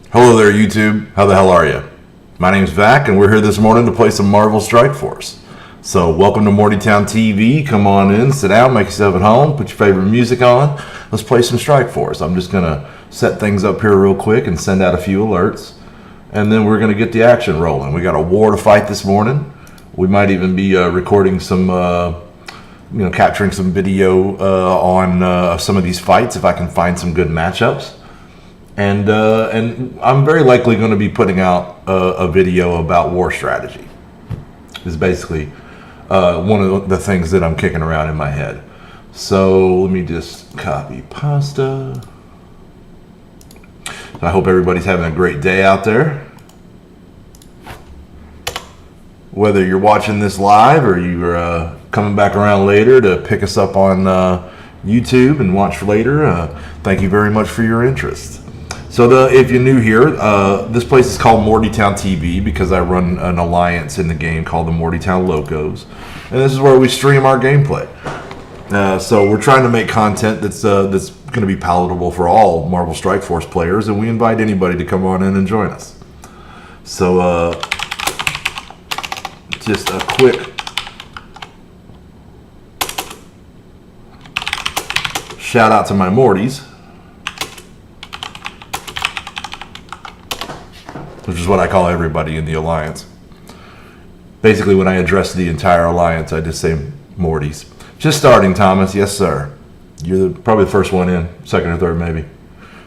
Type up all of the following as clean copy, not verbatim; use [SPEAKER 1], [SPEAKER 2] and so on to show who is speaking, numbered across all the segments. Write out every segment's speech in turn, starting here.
[SPEAKER 1] Hello there, YouTube. How the hell are you? My name's Vac, and we're here this morning to play some Marvel Strike Force. So, welcome to Mortytown TV. Come on in, sit down, make yourself at home, put your favorite music on. Let's play some Strike Force. I'm just going to set things up here real quick and send out a few alerts. And then we're going to get the action rolling. We got a war to fight this morning. We might even be recording some, capturing some video on some of these fights if I can find some good matchups. And I'm very likely going to be putting out a video about war strategy. Is basically one of the things that I'm kicking around in my head. So let me just copy pasta. I hope everybody's having a great day out there. Whether you're watching this live or you're coming back around later to pick us up on YouTube and watch later, thank you very much for your interest. So if you're new here, this place is called Mortytown TV because I run an alliance in the game called the Mortytown Locos. And this is where we stream our gameplay. So we're trying to make content that's going to be palatable for all Marvel Strike Force players, and we invite anybody to come on in and join us. So just a quick shout out to my Mortys, which is what I call everybody in the Alliance. Basically, when I address the entire Alliance, I just say Mortys. Just starting, Thomas. Yes, sir. You're probably the first one in, second or third, maybe.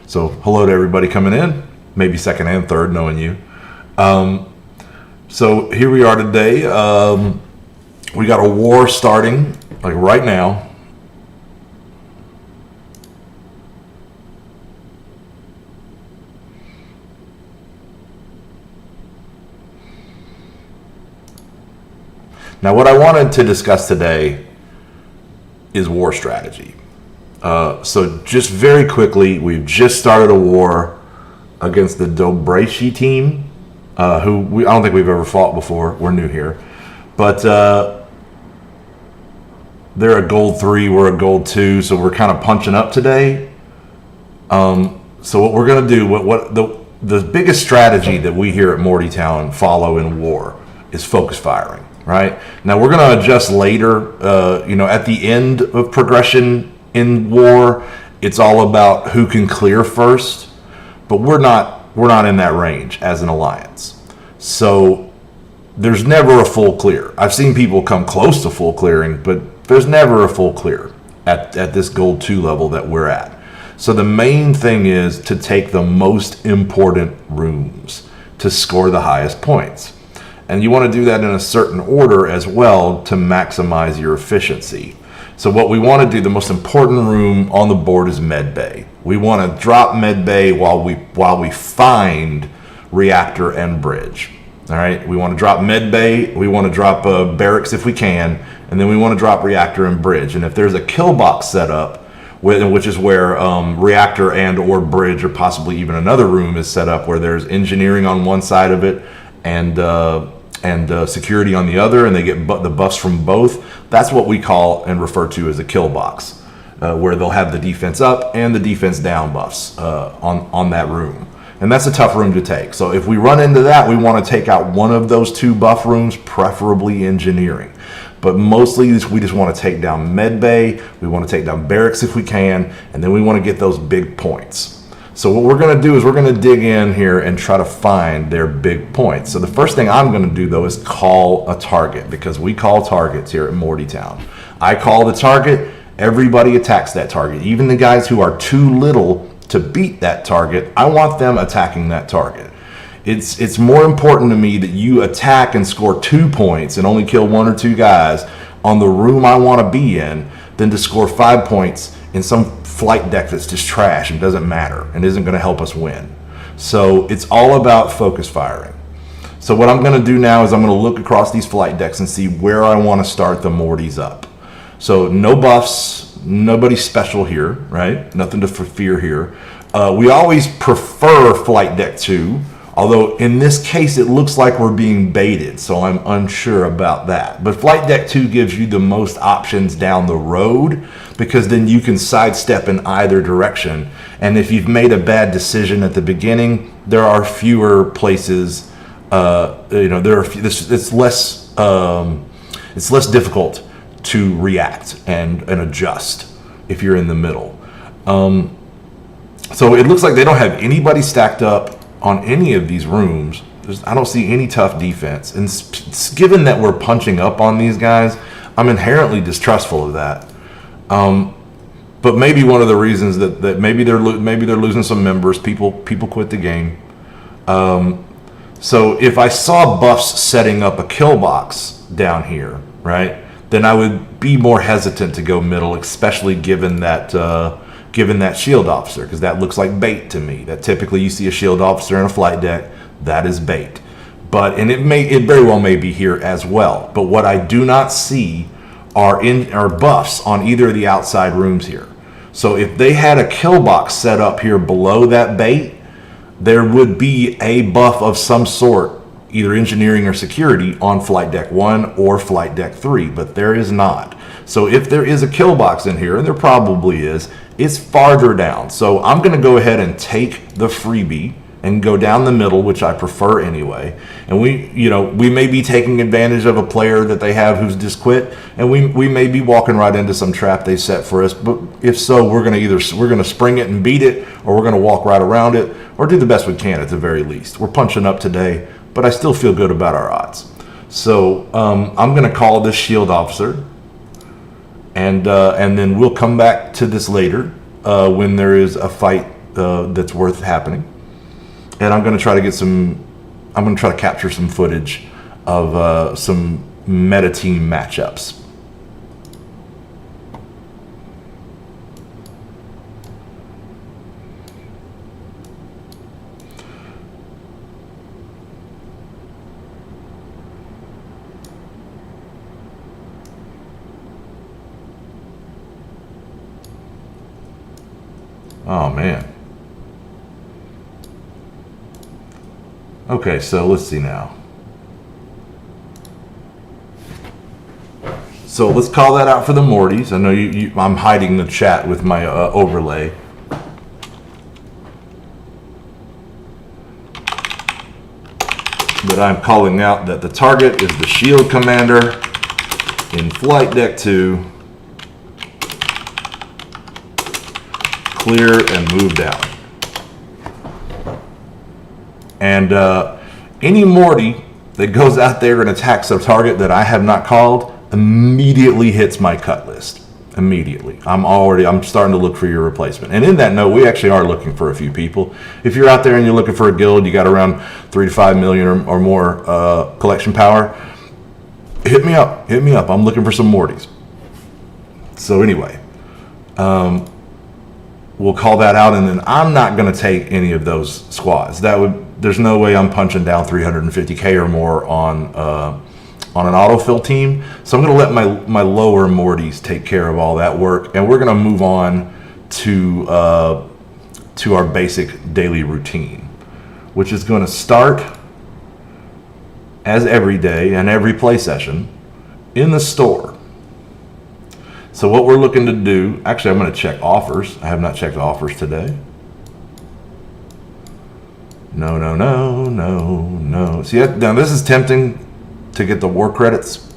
[SPEAKER 1] So, hello to everybody coming in. Maybe second and third, knowing you. So, here we are today. We got a war starting, like right now. Now, what I wanted to discuss today is war strategy. So just very quickly, we've just started a war against the Dobrashi team, I don't think we've ever fought before. We're new here. But they're a gold 3, we're a gold 2, so we're kind of punching up today. So what we're going to do, the biggest strategy that we here at Mortytown follow in war is focus firing. Right now, we're going to adjust later. At the end of progression in war, it's all about who can clear first. But we're not in that range as an alliance. So there's never a full clear. I've seen people come close to full clearing, but there's never a full clear at this gold 2 level that we're at. So the main thing is to take the most important rooms to score the highest points. And you want to do that in a certain order as well to maximize your efficiency. So what we want to do, the most important room on the board is med bay. We want to drop med bay while we find reactor and bridge. All right, we want to drop med bay, we want to drop barracks if we can, and then we want to drop reactor and bridge. And if there's a kill box set up, which is where reactor and or bridge, or possibly even another room is set up where there's engineering on one side of it and security on the other, and they get the buffs from both. That's what we call and refer to as a kill box, where they'll have the defense up and the defense down buffs on that room. And that's a tough room to take. So if we run into that, we want to take out one of those 2 buff rooms, preferably engineering. But mostly we just want to take down med bay, we want to take down barracks if we can, and then we want to get those big points. So what we're going to do is we're going to dig in here and try to find their big points. So the first thing I'm going to do, though, is call a target, because we call targets here at Mortytown. I call the target, everybody attacks that target. Even the guys who are too little to beat that target, I want them attacking that target. It's more important to me that you attack and score 2 points and only kill 1 or 2 guys on the room I want to be in than to score 5 points in some flight deck that's just trash and doesn't matter and isn't going to help us win. So it's all about focus firing. So what I'm going to do now is I'm going to look across these flight decks and see where I want to start the Mortys up. So no buffs, nobody special here, right? Nothing to fear here. We always prefer flight deck 2, although in this case it looks like we're being baited, so I'm unsure about that. But flight deck 2 gives you the most options down the road, because then you can sidestep in either direction And if you've made a bad decision at the beginning, there are fewer places. It's less difficult to react and adjust if you're in the middle. So it looks like they don't have anybody stacked up on any of these rooms. I don't see any tough defense. And given that we're punching up on these guys, I'm inherently distrustful of that. But maybe one of the reasons that maybe they're losing some members. People quit the game. So if I saw buffs setting up a kill box down here, right, then I would be more hesitant to go middle, especially given that shield officer, because that looks like bait to me. That typically you see a shield officer in a flight deck, that is bait. And it very well may be here as well. But what I do not see are buffs on either of the outside rooms here. So if they had a kill box set up here below that bait, there would be a buff of some sort, either engineering or security, on flight deck 1 or flight deck 3, but there is not. So if there is a kill box in here, and there probably is, it's farther down. So I'm going to go ahead and take the freebie and go down the middle, which I prefer anyway. And we may be taking advantage of a player that they have who's just quit, and we may be walking right into some trap they set for us. But if so, we're going to spring it and beat it, or we're going to walk right around it, or do the best we can at the very least. We're punching up today, but I still feel good about our odds. So I'm going to call this shield officer, and then we'll come back to this later when there is a fight that's worth happening. And I'm going to try to capture some footage of some meta team matchups. Oh man. Okay, so let's see now. So let's call that out for the Mortys. I know I'm hiding the chat with my overlay. But I'm calling out that the target is the shield commander in flight deck 2. Clear and move down. And any Morty that goes out there and attacks a target that I have not called immediately hits my cut list. Immediately. I'm starting to look for your replacement. And in that note, we actually are looking for a few people. If you're out there and you're looking for a guild, you got around 3 to 5 million or more collection power, hit me up. Hit me up. I'm looking for some Mortys. So anyway, we'll call that out, and then I'm not going to take any of those squads. There's no way I'm punching down 350k or more on an autofill team. So I'm going to let my lower Mortys take care of all that work, and we're going to move on to our basic daily routine, which is going to start as every day and every play session in the store. So what we're looking to do, actually I'm going to check offers. I have not checked offers today. No. See, now this is tempting to get the war credits,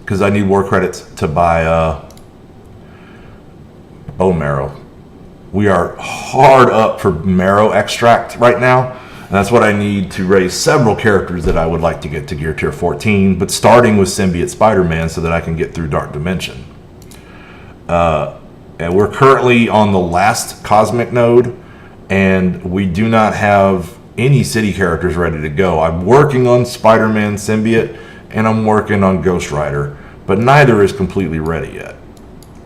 [SPEAKER 1] because I need war credits to buy bone marrow. We are hard up for marrow extract right now, and that's what I need to raise several characters that I would like to get to gear tier 14, but starting with Symbiote Spider-Man so that I can get through Dark Dimension. And we're currently on the last Cosmic node, and we do not have any city characters ready to go. I'm working on Spider-Man Symbiote, and I'm working on Ghost Rider, but neither is completely ready yet.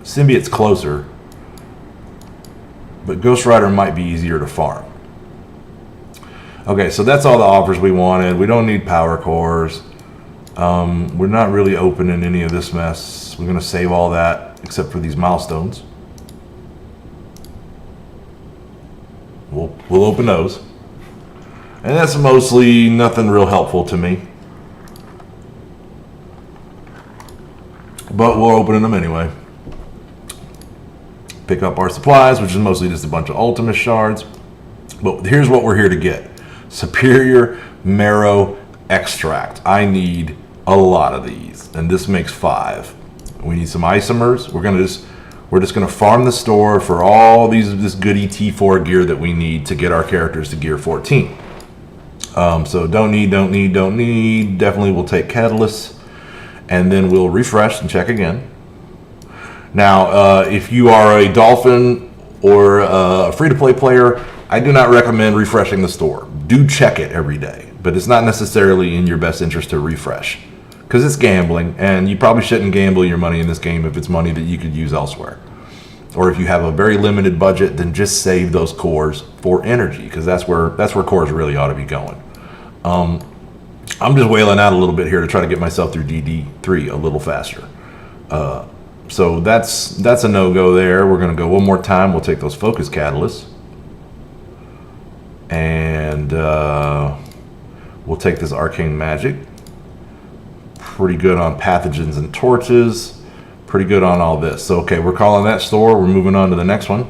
[SPEAKER 1] Symbiote's closer, but Ghost Rider might be easier to farm. Okay, so that's all the offers we wanted. We don't need power cores. We're not really opening any of this mess. We're going to save all that except for these milestones. We'll open those. And that's mostly nothing real helpful to me, but we're opening them anyway. pick up our supplies, which is mostly just a bunch of Ultimate shards. But here's what we're here to get. Superior Marrow Extract. I need a lot of these, and this makes 5. We need some isomers. We're just gonna farm the store for all this goody T4 gear that we need to get our characters to gear 14. So don't need. Definitely we'll take catalysts, and then we'll refresh and check again. Now, if you are a Dolphin or a free-to-play player, I do not recommend refreshing the store. Do check it every day, but it's not necessarily in your best interest to refresh because it's gambling, and you probably shouldn't gamble your money in this game if it's money that you could use elsewhere. Or if you have a very limited budget, then just save those cores for energy, because that's where cores really ought to be going. I'm just wailing out a little bit here to try to get myself through DD3 a little faster. So that's a no-go there. We're going to go one more time. We'll take those focus catalysts. And we'll take this arcane magic. Pretty good on pathogens and torches. Pretty good on all this. So, okay, we're calling that store. We're moving on to the next one.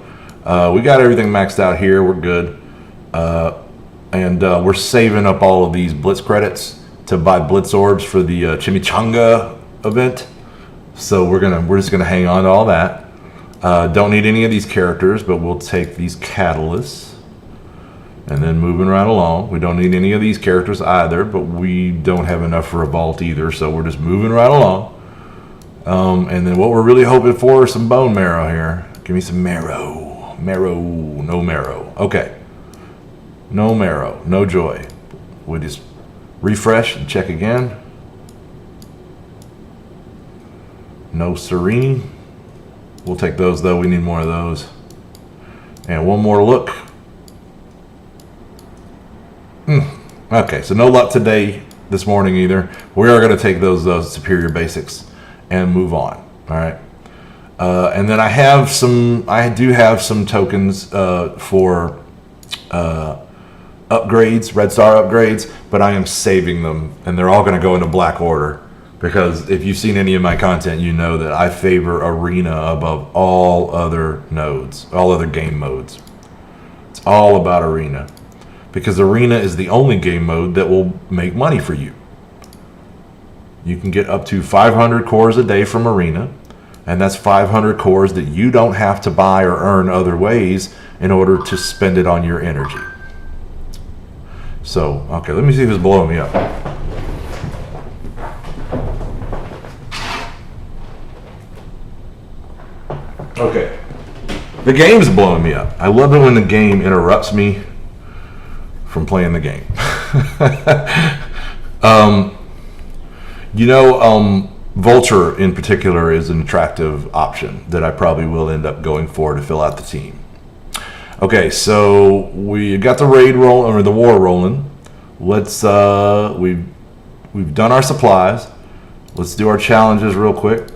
[SPEAKER 1] We got everything maxed out here. We're good. And we're saving up all of these blitz credits to buy blitz orbs for the chimichanga event. So we're just gonna hang on to all that. Don't need any of these characters, but we'll take these catalysts. And then moving right along. We don't need any of these characters either, but we don't have enough for a vault either, so we're just moving right along. And then what we're really hoping for is some bone marrow here. Give me some marrow. No marrow. Okay. No marrow. No joy. We just refresh and check again. No serene. We'll take those though. We need more of those. And one more look. Okay, so no luck today, this morning either. We are going to take those superior basics and move on. All right. And then I do have some tokens for upgrades, red star upgrades, but I am saving them, and they're all going to go into black order, because if you've seen any of my content, you know that I favor arena above all other nodes, all other game modes. It's all about arena, because arena is the only game mode that will make money for you. You can get up to 500 cores a day from arena, and that's 500 cores that you don't have to buy or earn other ways in order to spend it on your energy. So, okay, let me see if it's blowing me up. Okay, the game's blowing me up. I love it when the game interrupts me from playing the game. Vulture in particular is an attractive option that I probably will end up going for to fill out the team. Okay, so we got the raid rolling, or the war rolling. Let's we've done our supplies. Let's do our challenges real quick.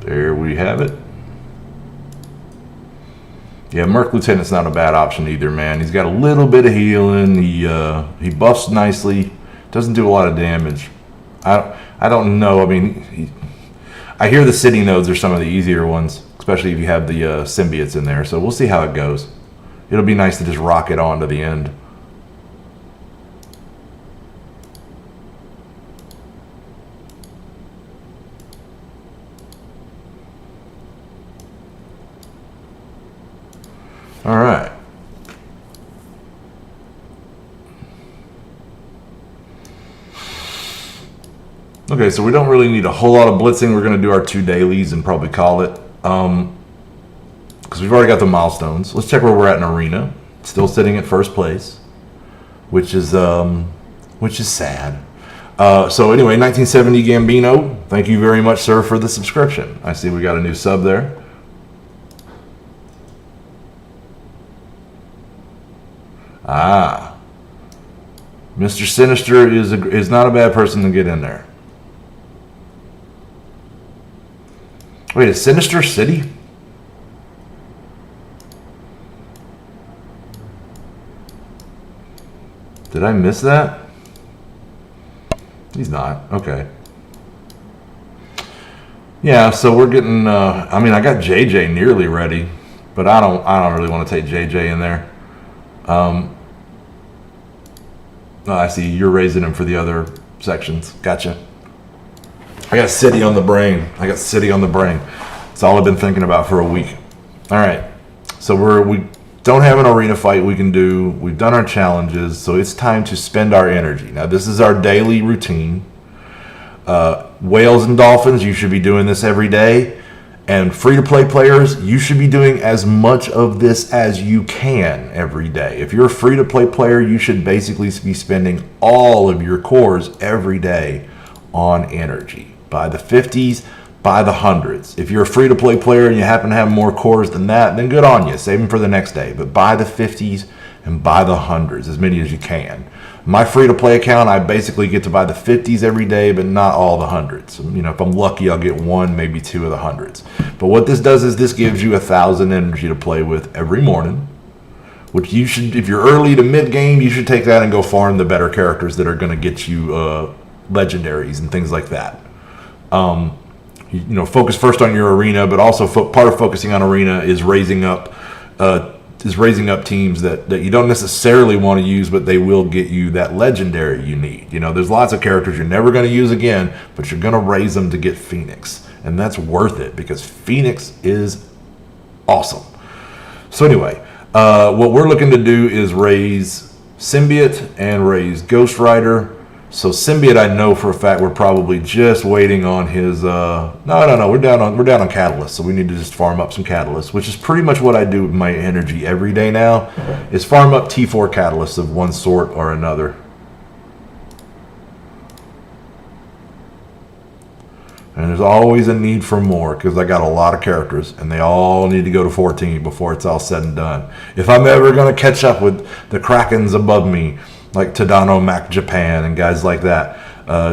[SPEAKER 1] There we have it. Yeah, Merc Lieutenant's not a bad option either, man. He's got a little bit of healing. He buffs nicely. Doesn't do a lot of damage. I don't know. I mean, I hear the city nodes are some of the easier ones, especially if you have the symbiotes in there. So we'll see how it goes. It'll be nice to just rock it on to the end. All right. Okay, so we don't really need a whole lot of blitzing. We're going to do our 2 dailies and probably call it. Because we've already got the milestones. Let's check where we're at in arena. Still sitting at first place, which is sad. So anyway, 1970 Gambino, thank you very much, sir, for the subscription. I see we got a new sub there. Mr. Sinister is not a bad person to get in there. Wait, is Sinister City? Did I miss that? He's not. Okay. Yeah, so we're getting. I mean, I got JJ nearly ready, but I don't really want to take JJ in there. Oh, I see you're raising him for the other sections. Gotcha. I got City on the brain. It's all I've been thinking about for a week. All right. So we don't have an arena fight we can do. We've done our challenges, so it's time to spend our energy. Now, this is our daily routine. Whales and dolphins, you should be doing this every day. And free-to-play players, you should be doing as much of this as you can every day. If you're a free-to-play player, you should basically be spending all of your cores every day on energy. By the 50s, by the hundreds. If you're a free-to-play player and you happen to have more cores than that, then good on you. Save them for the next day. But by the 50s and by the hundreds, as many as you can. My free-to-play account, I basically get to buy the 50s every day, but not all the hundreds. You know, if I'm lucky, I'll get one, maybe two of the hundreds. But what this does is this gives you 1,000 energy to play with every morning, which you should, if you're early to mid-game, you should take that and go farm the better characters that are going to get you legendaries and things like that. You know, focus first on your arena, but also part of focusing on arena is raising up teams that you don't necessarily want to use, but they will get you that legendary you need. You know, there's lots of characters you're never going to use again, but you're going to raise them to get Phoenix, and that's worth it because Phoenix is awesome. So anyway, what we're looking to do is raise Symbiote and raise Ghost Rider. So Symbiote, I know for a fact we're probably just waiting on his. No, we're down on Catalyst, so we need to just farm up some Catalyst, which is pretty much what I do with my energy every day now, is farm up T4 Catalysts of one sort or another. And there's always a need for more because I got a lot of characters, and they all need to go to 14 before it's all said and done. If I'm ever going to catch up with the Krakens above me, like Tadano Mac Japan and guys like that,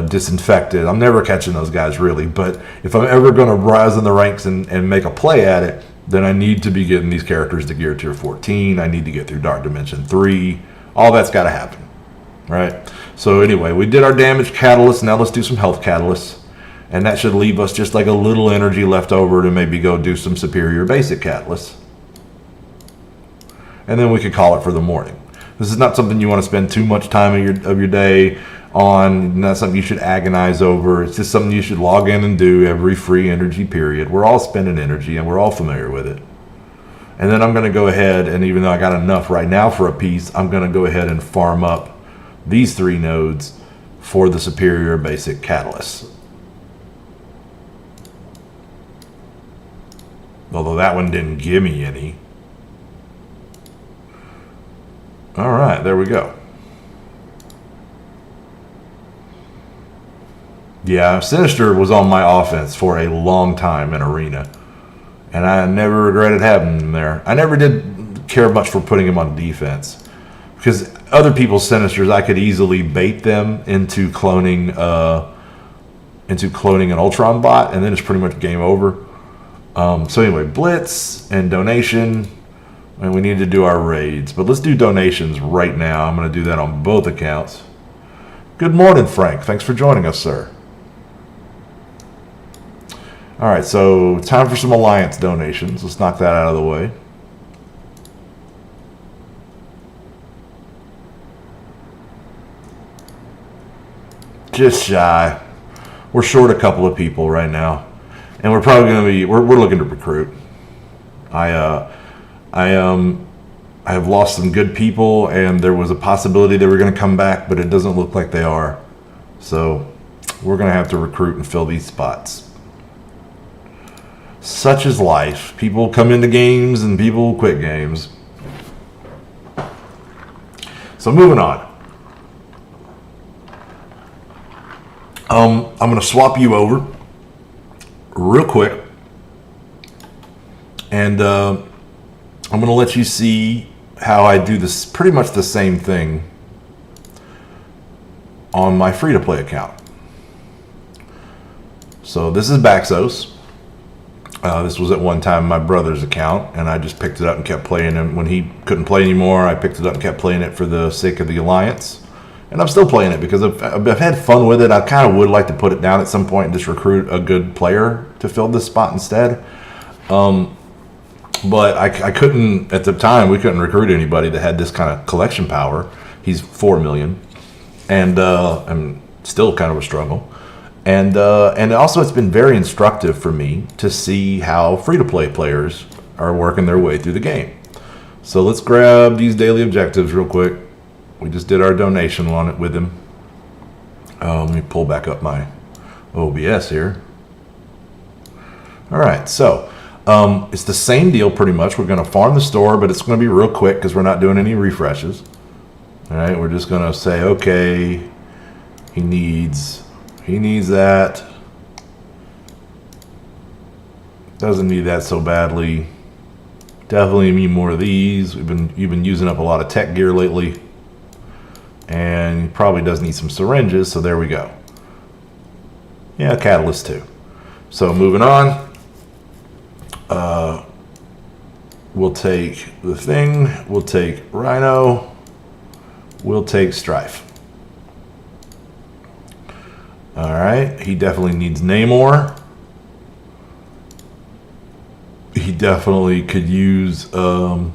[SPEAKER 1] Disinfected. I'm never catching those guys really, but if I'm ever going to rise in the ranks and make a play at it, then I need to be getting these characters to gear tier 14. I need to get through Dark Dimension 3. All that's got to happen, right? So anyway, we did our damage catalyst. Now let's do some health catalysts, and that should leave us just like a little energy left over to maybe go do some superior basic catalysts, and then we could call it for the morning. This is not something you want to spend too much time of your day on. Not something you should agonize over. It's just something you should log in and do every free energy period. We're all spending energy and we're all familiar with it. And then I'm going to go ahead, and even though I got enough right now for a piece, I'm going to go ahead and farm up these 3 nodes for the superior basic catalysts. Although that one didn't give me any. All right, there we go. Yeah, Sinister was on my offense for a long time in Arena, and I never regretted having him there. I never did care much for putting him on defense because other people's Sinisters, I could easily bait them into cloning an Ultron bot, and then it's pretty much game over. So anyway, Blitz and Donation. And we need to do our raids, but let's do donations right now. I'm going to do that on both accounts. Good morning, Frank. Thanks for joining us, sir. All right, so time for some Alliance donations. Let's knock that out of the way. Just shy. We're short a couple of people right now, and we're probably going to be. We're looking to recruit. I have lost some good people, and there was a possibility they were going to come back, but it doesn't look like they are. So we're going to have to recruit and fill these spots. Such is life. People come into games and people quit games. So moving on. I'm going to swap you over real quick, and I'm going to let you see how I do this, pretty much the same thing on my free-to-play account. So this is Baxos. This was at one time my brother's account, and I just picked it up and kept playing him. When he couldn't play anymore, I picked it up and kept playing it for the sake of the Alliance. And I'm still playing it because I've had fun with it. I kind of would like to put it down at some point and just recruit a good player to fill this spot instead. But I couldn't, at the time, we couldn't recruit anybody that had this kind of collection power. He's 4 million. And I'm still kind of a struggle. And also it's been very instructive for me to see how free-to-play players are working their way through the game. So let's grab these daily objectives real quick. We just did our donation on it with him. Let me pull back up my OBS here. All right, so it's the same deal pretty much. We're going to farm the store, but it's going to be real quick because we're not doing any refreshes. All right, we're just going to say, okay, he needs that. Doesn't need that so badly. Definitely need more of these. You've been using up a lot of tech gear lately. And he probably does need some syringes, so there we go. Yeah, catalyst too. So moving on. We'll take the thing. We'll take Rhino. We'll take Strife. All right, he definitely needs Namor. He definitely could use a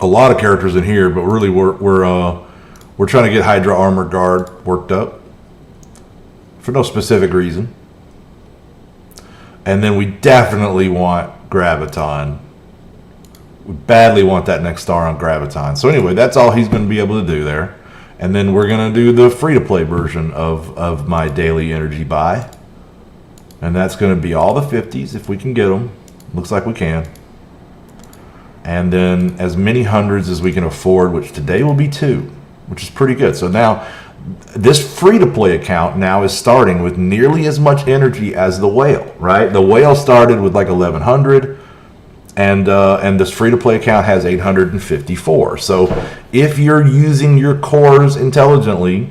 [SPEAKER 1] lot of characters in here, but really we're trying to get Hydra Armor Guard worked up for no specific reason. And then we definitely want Graviton. We badly want that next star on Graviton. So anyway, that's all he's going to be able to do there. And then we're going to do the free-to-play version of my daily energy buy. And that's going to be all the 50s if we can get them. Looks like we can. And then as many hundreds as we can afford, which today will be 2, which is pretty good. So now this free-to-play account now is starting with nearly as much energy as the whale, right? The whale started with like 1,100. And this free-to-play account has 854. So if you're using your cores intelligently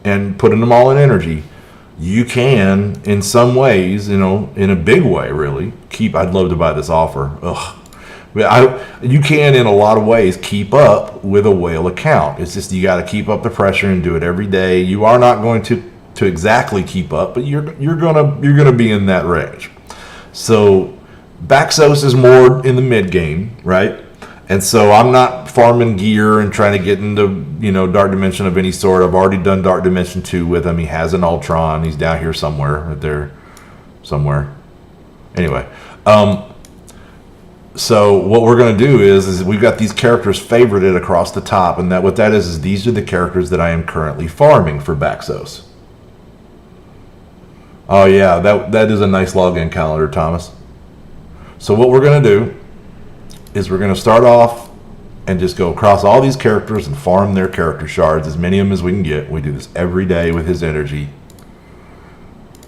[SPEAKER 1] and putting them all in energy, you can, in some ways, you know, in a big way, really, I'd love to buy this offer. You can, in a lot of ways, keep up with a whale account. It's just you got to keep up the pressure and do it every day. You are not going to exactly keep up, but you're gonna be in that range. So Baxos is more in the mid game, right? And so I'm not farming gear and trying to get into, you know, Dark Dimension of any sort. I've already done Dark Dimension 2 with him. He has an Ultron. He's down here somewhere, right there, somewhere. Anyway, so what we're going to do is we've got these characters favorited across the top, and what that is these are the characters that I am currently farming for Baxos. Oh yeah, that is a nice login calendar, Thomas. So what we're going to do is we're going to start off and just go across all these characters and farm their character shards, as many of them as we can get. We do this every day with his energy.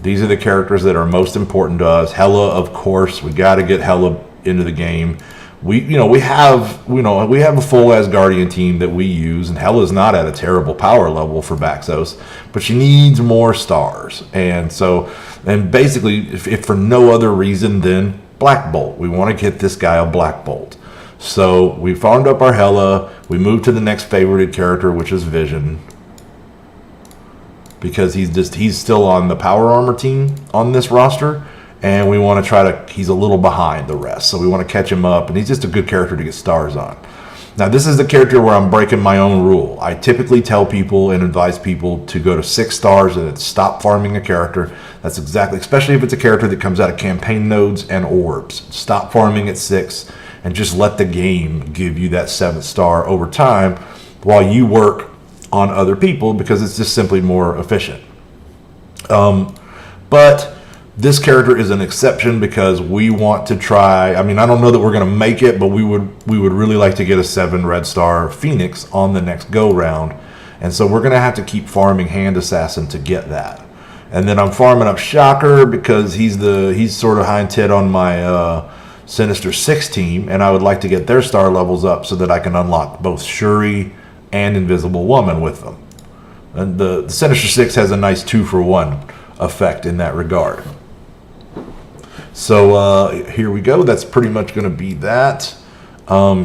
[SPEAKER 1] These are the characters that are most important to us. Hela, of course, we got to get Hela into the game. We have a full Asgardian team that we use, and Hela's not at a terrible power level for Baxos, but she needs more stars. And basically, if for no other reason than Black Bolt. We want to get this guy a Black Bolt. So we farmed up our Hela. We moved to the next favorited character, which is Vision, because he's still on the power armor team on this roster, and we want to he's a little behind the rest, so we want to catch him up, and he's just a good character to get stars on. Now this is the character where I'm breaking my own rule. I typically tell people and advise people to go to 6 stars and then stop farming a character. That's exactly, especially if it's a character that comes out of campaign nodes and orbs. Stop farming at 6 and just let the game give you that 7th star over time while you work on other people, because it's just simply more efficient. But this character is an exception because we want to try. I mean, I don't know that we're going to make it, but we would really like to get a 7 red star Phoenix on the next go round, and so we're going to have to keep farming Hand Assassin to get that. And then I'm farming up Shocker because he's sort of hind tit on my Sinister 6 team, and I would like to get their star levels up so that I can unlock both Shuri and Invisible Woman with them. And the Sinister 6 has a nice 2-for-1 effect in that regard. So here we go. That's pretty much going to be that.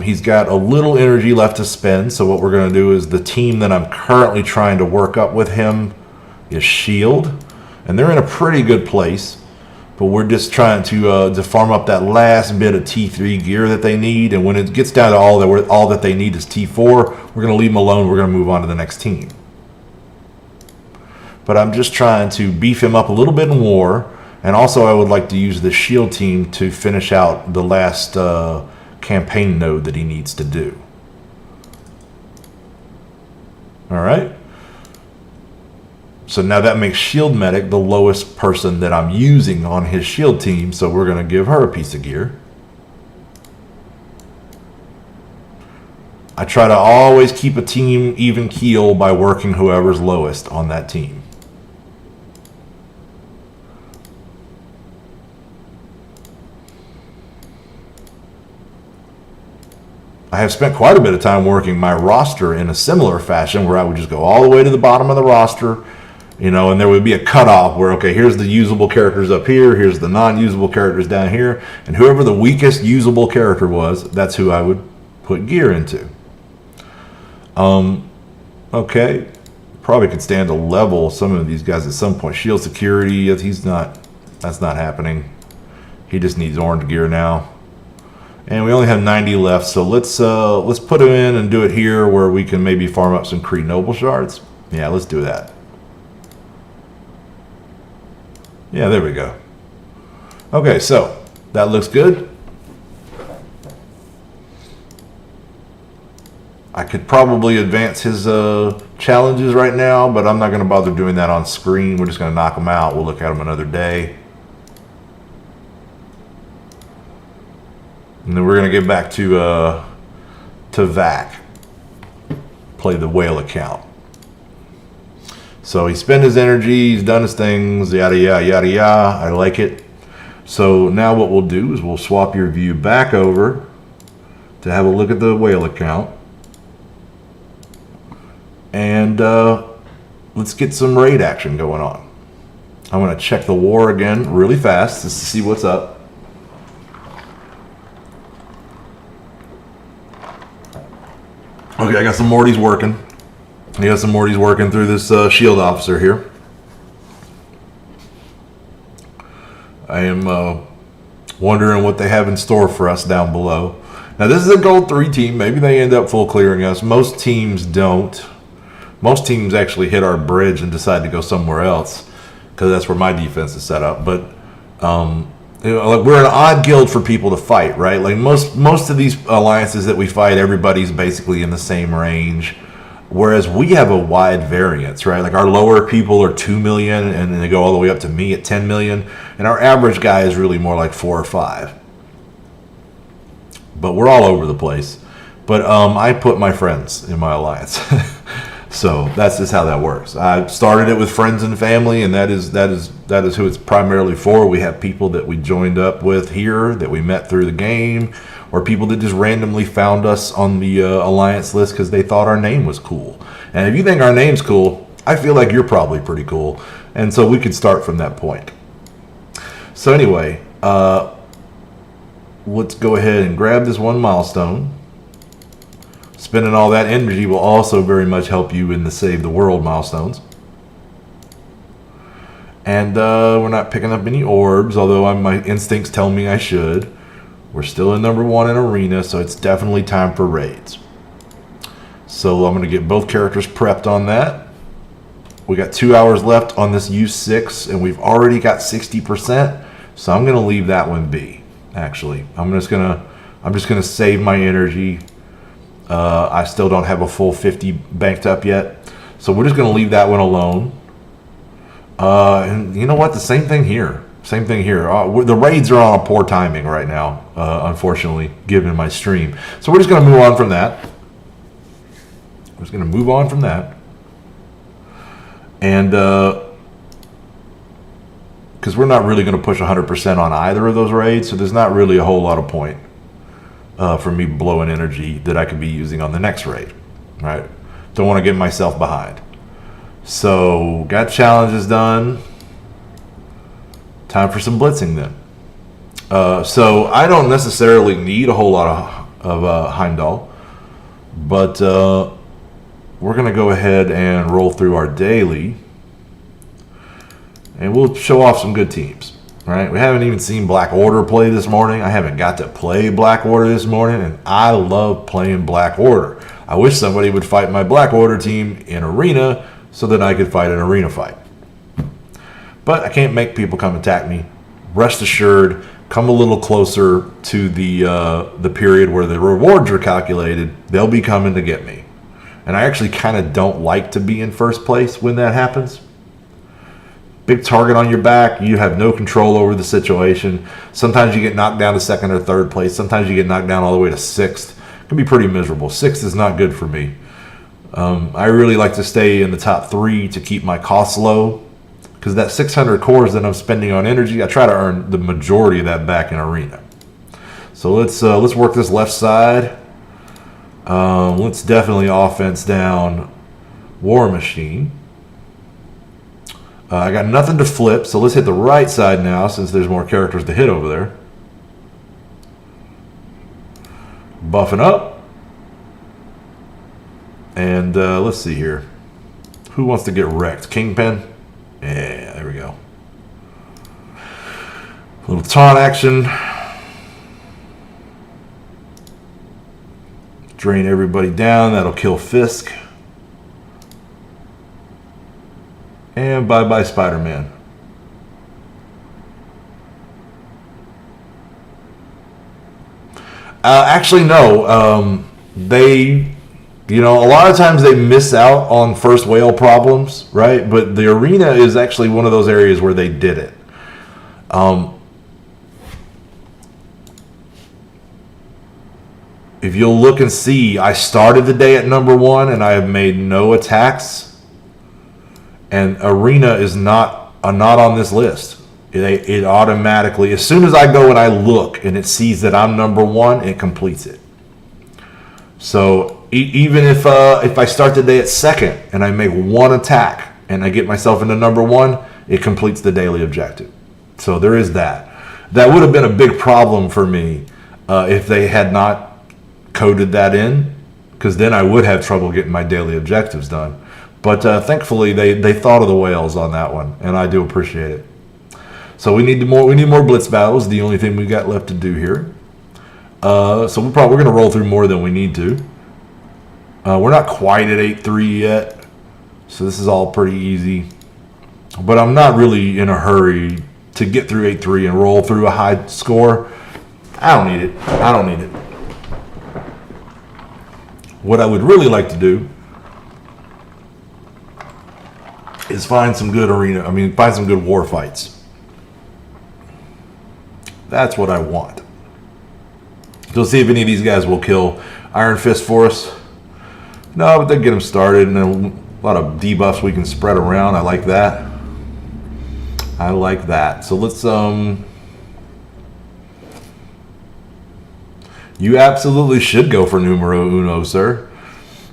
[SPEAKER 1] He's got a little energy left to spend. So what we're going to do is the team that I'm currently trying to work up with him is Shield. And they're in a pretty good place. But we're just trying to farm up that last bit of T3 gear that they need. And when it gets down to all that they need is T4, we're going to leave them alone. We're going to move on to the next team. But I'm just trying to beef him up a little bit in war. And also I would like to use the Shield team to finish out the last campaign node that he needs to do. All right. So now that makes Shield Medic the lowest person that I'm using on his Shield team. So we're going to give her a piece of gear. I try to always keep a team even keel by working whoever's lowest on that team. I have spent quite a bit of time working my roster in a similar fashion where I would just go all the way to the bottom of the roster, you know, and there would be a cutoff where, okay, here's the usable characters up here, here's the non-usable characters down here, and whoever the weakest usable character was, that's who I would put gear into. Okay, probably could stand to level some of these guys at some point. Shield security, that's not happening. He just needs orange gear now. And we only have 90 left, so let's put him in and do it here where we can maybe farm up some Kree Noble shards. Yeah, let's do that. Yeah, there we go. Okay, so that looks good. I could probably advance his challenges right now, but I'm not going to bother doing that on screen. We're just going to knock him out. We'll look at him another day. And then we're going to get back to VAC. Play the whale account. So he spent his energy, he's done his things, yada, yada, yada, yada. I like it. So now what we'll do is we'll swap your view back over to have a look at the whale account. And let's get some raid action going on. I'm going to check the war again really fast just to see what's up. Okay, I got some Mortys working. I got some Mortys working through this shield officer here. I am wondering what they have in store for us down below. Now this is a gold 3 team. Maybe they end up full clearing us. Most teams don't. Most teams actually hit our bridge and decide to go somewhere else because that's where my defense is set up. But you know, like we're an odd guild for people to fight, right? Like most of these alliances that we fight, everybody's basically in the same range. Whereas we have a wide variance, right? Like our lower people are 2 million and then they go all the way up to me at 10 million. And our average guy is really more like 4 or 5. But we're all over the place. But I put my friends in my alliance. So that's just how that works. I started it with friends and family, and that is who it's primarily for. We have people that we joined up with here that we met through the game, or people that just randomly found us on the alliance list because they thought our name was cool. And if you think our name's cool, I feel like you're probably pretty cool. And so we could start from that point. So anyway, let's go ahead and grab this one milestone. Spending all that energy will also very much help you in the Save the World milestones. And we're not picking up any orbs, although my instincts tell me I should. We're still in number 1 in arena, so it's definitely time for raids. So I'm going to get both characters prepped on that. We got 2 hours left on this U6, and we've already got 60%. So I'm going to leave that one be. Actually, I'm just going to save my energy. I still don't have a full 50 banked up yet, so we're just going to leave that one alone. And you know what? The same thing here. Same thing here. The raids are on a poor timing right now, unfortunately, given my stream. So we're just going to move on from that. We're just going to move on from that. And because we're not really going to push 100% on either of those raids, so there's not really a whole lot of point for me blowing energy that I could be using on the next raid. Right? Don't want to get myself behind. So got challenges done. Time for some blitzing then. So I don't necessarily need a whole lot of Heimdall, but we're going to go ahead and roll through our daily, and we'll show off some good teams. Right? We haven't even seen Black Order play this morning. I haven't got to play Black Order this morning, and I love playing Black Order. I wish somebody would fight my Black Order team in arena so that I could fight an arena fight. But I can't make people come attack me. Rest assured, come a little closer to the period where the rewards are calculated, they'll be coming to get me. And I actually kind of don't like to be in first place when that happens. Big target on your back, you have no control over the situation. Sometimes you get knocked down to second or third place. Sometimes you get knocked down all the way to sixth. It can be pretty miserable. Sixth is not good for me. I really like to stay in the top 3 to keep my costs low, because that 600 cores that I'm spending on energy, I try to earn the majority of that back in arena. So let's work this left side. Let's definitely offense down War Machine. I got nothing to flip, so let's hit the right side now since there's more characters to hit over there. Buffing up. And let's see here. Who wants to get wrecked? Kingpin? Yeah, there we go. A little taunt action. Drain everybody down. That'll kill Fisk. And bye-bye Spider-Man. Actually, no. They, a lot of times they miss out on first whale problems, right? But the arena is actually one of those areas where they did it. If you'll look and see, I started the day at number 1 and I have made no attacks. And arena is not on this list. It automatically, as soon as I go and I look and it sees that I'm number 1, it completes it. So even if I start the day at second and I make 1 attack and I get myself into number 1, it completes the daily objective. So there is that. That would have been a big problem for me if they had not coded that in, because then I would have trouble getting my daily objectives done. But thankfully, they thought of the whales on that one, and I do appreciate it. So we need more blitz battles. The only thing we got left to do here. So we're going to roll through more than we need to. We're not quite at 8-3 yet, so this is all pretty easy. But I'm not really in a hurry to get through 8-3 and roll through a high score. I don't need it. What I would really like to do is find some good war fights. That's what I want. So see if any of these guys will kill Iron Fist for us. No, but they get them started, and then a lot of debuffs we can spread around. I like that. So let's you absolutely should go for numero uno, sir.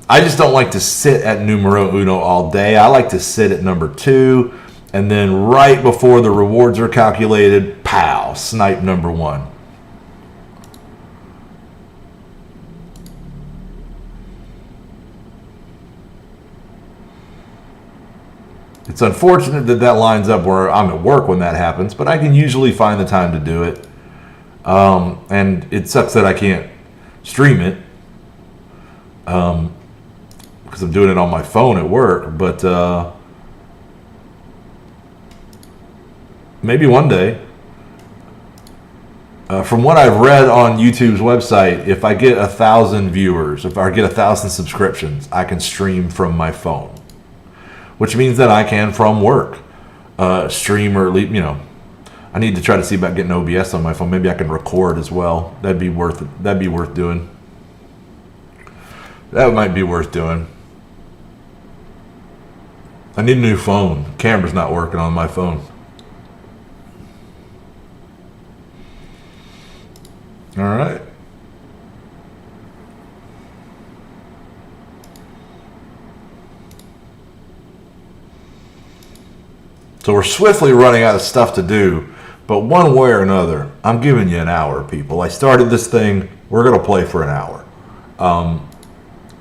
[SPEAKER 1] I just don't like to sit at numero uno all day. I like to sit at number 2, and then right before the rewards are calculated, pow, snipe number 1. It's unfortunate that lines up where I'm at work when that happens, but I can usually find the time to do it. And it sucks that I can't stream it. Because I'm doing it on my phone at work, but maybe one day. From what I've read on YouTube's website, if I get 1,000 viewers, if I get 1,000 subscriptions, I can stream from my phone, which means that I can from work stream or leave. I need to try to see about getting OBS on my phone. Maybe I can record as well. That'd be worth doing. That might be worth doing. I need a new phone. Camera's not working on my phone. All right. So we're swiftly running out of stuff to do, But one way or another, I'm giving you an hour, people. I started this thing. We're going to play for an hour.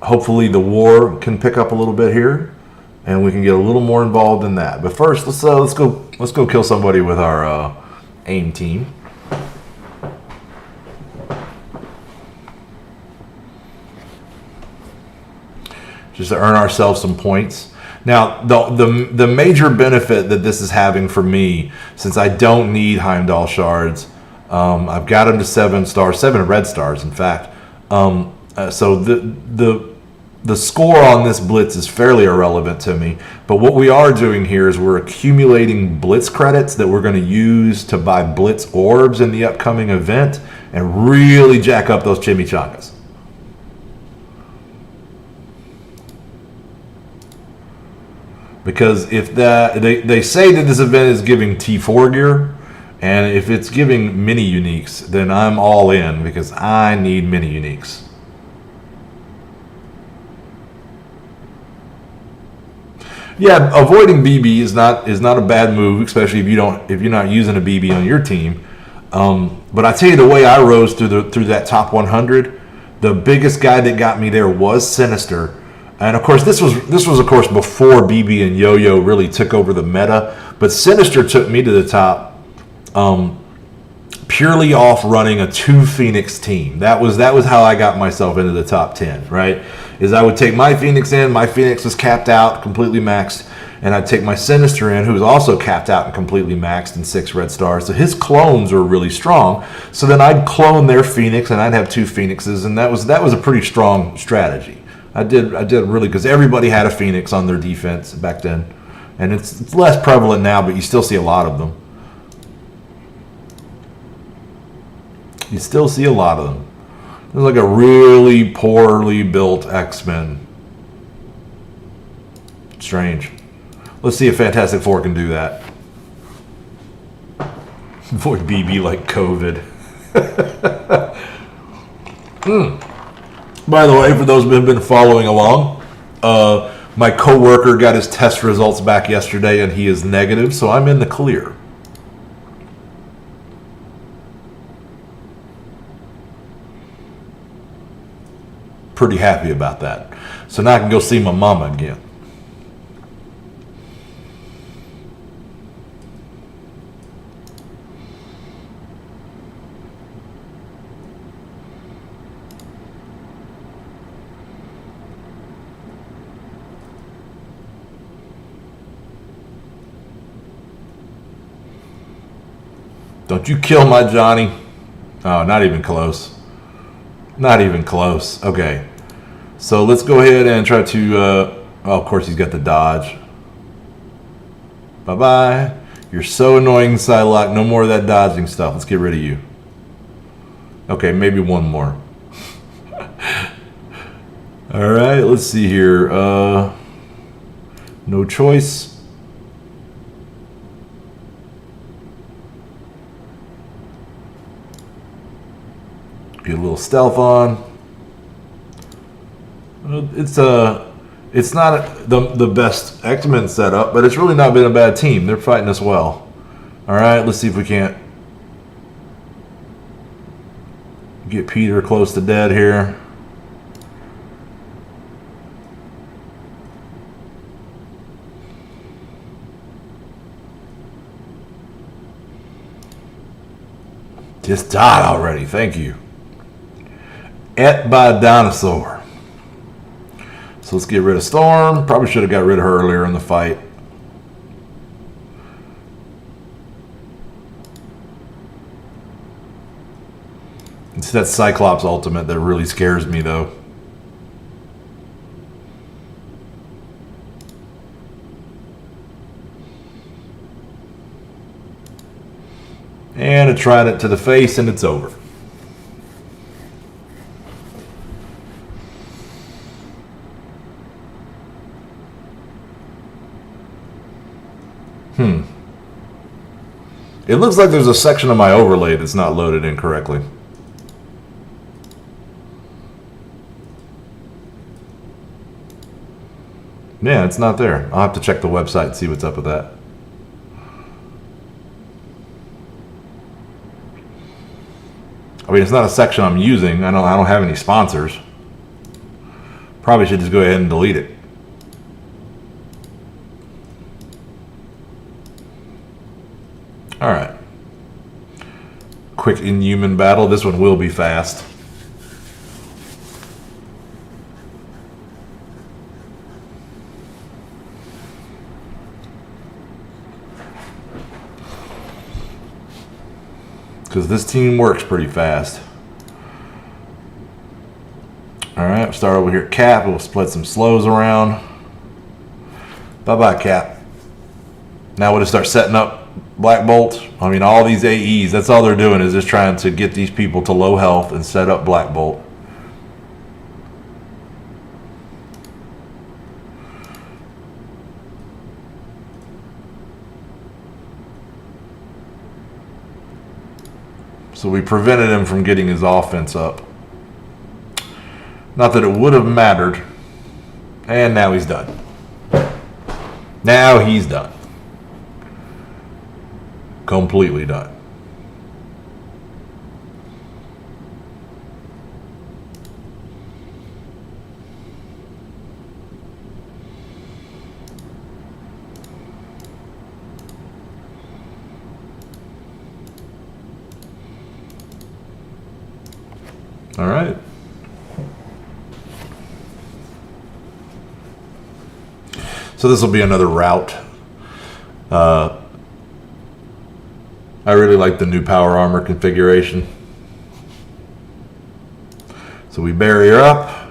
[SPEAKER 1] Hopefully the war can pick up a little bit here, and we can get a little more involved in that. But first, let's go kill somebody with our aim team. Just to earn ourselves some points. Now, the major benefit that this is having for me, since I don't need Heimdall shards, I've got them to 7 stars, 7 red stars, in fact. So the score on this blitz is fairly irrelevant to me. But what we are doing here is we're accumulating blitz credits that we're going to use to buy blitz orbs in the upcoming event and really jack up those chimichangas. Because if they say that this event is giving T4 gear, and if it's giving mini uniques, then I'm all in because I need mini uniques. Yeah, avoiding BB is not a bad move, especially if you're not using a BB on your team. But I tell you, the way I rose through that top 100, the biggest guy that got me there was Sinister. And of course, this was of course before BB and Yo-Yo really took over the meta. But Sinister took me to the top purely off running a 2 Phoenix team. That was how I got myself into the top 10. Right? Is I would take my Phoenix in. My Phoenix was capped out, completely maxed, and I'd take my Sinister in, who was also capped out and completely maxed in 6 red stars. So his clones were really strong. So then I'd clone their Phoenix, and I'd have 2 Phoenixes, and that was a pretty strong strategy. I did really, because everybody had a Phoenix on their defense back then, and it's less prevalent now, but you still see a lot of them. You still see a lot of them. There's like a really poorly built X-Men. Strange. Let's see if Fantastic Four can do that. Avoid BB like COVID. By the way, for those who have been following along, my coworker got his test results back yesterday, and he is negative, so I'm in the clear. Pretty happy about that. So now I can go see my mama again. Don't you kill my Johnny. Oh, not even close. Not even close. Okay. So let's go ahead and try to... oh, of course he's got the dodge. Bye-bye. You're so annoying, Psylocke. No more of that dodging stuff. Let's get rid of you. Okay, maybe one more. Alright, let's see here. No choice. Get a little stealth on. It's not the best X-Men setup, but it's really not been a bad team. They're fighting us well. All right, let's see if we can't get Peter close to dead here. Just died already. Thank you. Et by a dinosaur. So let's get rid of Storm. Probably should have got rid of her earlier in the fight. It's that Cyclops ultimate that really scares me, though. And a trident to the face, and it's over. It looks like there's a section of my overlay that's not loaded in correctly. Yeah, it's not there. I'll have to check the website and see what's up with that. I mean, it's not a section I'm using. I don't have any sponsors. Probably should just go ahead and delete it. All right. Quick Inhuman battle. This one will be fast. Because this team works pretty fast. Alright, start over here at Cap. We'll split some slows around. Bye-bye, Cap. Now we'll just start setting up Black Bolt. I mean, all these AEs, that's all they're doing is just trying to get these people to low health and set up Black Bolt. So we prevented him from getting his offense up. Not that it would have mattered. And now he's done. Now he's done. Completely done. All right. So this will be another route. I really like the new power armor configuration. So we barrier up.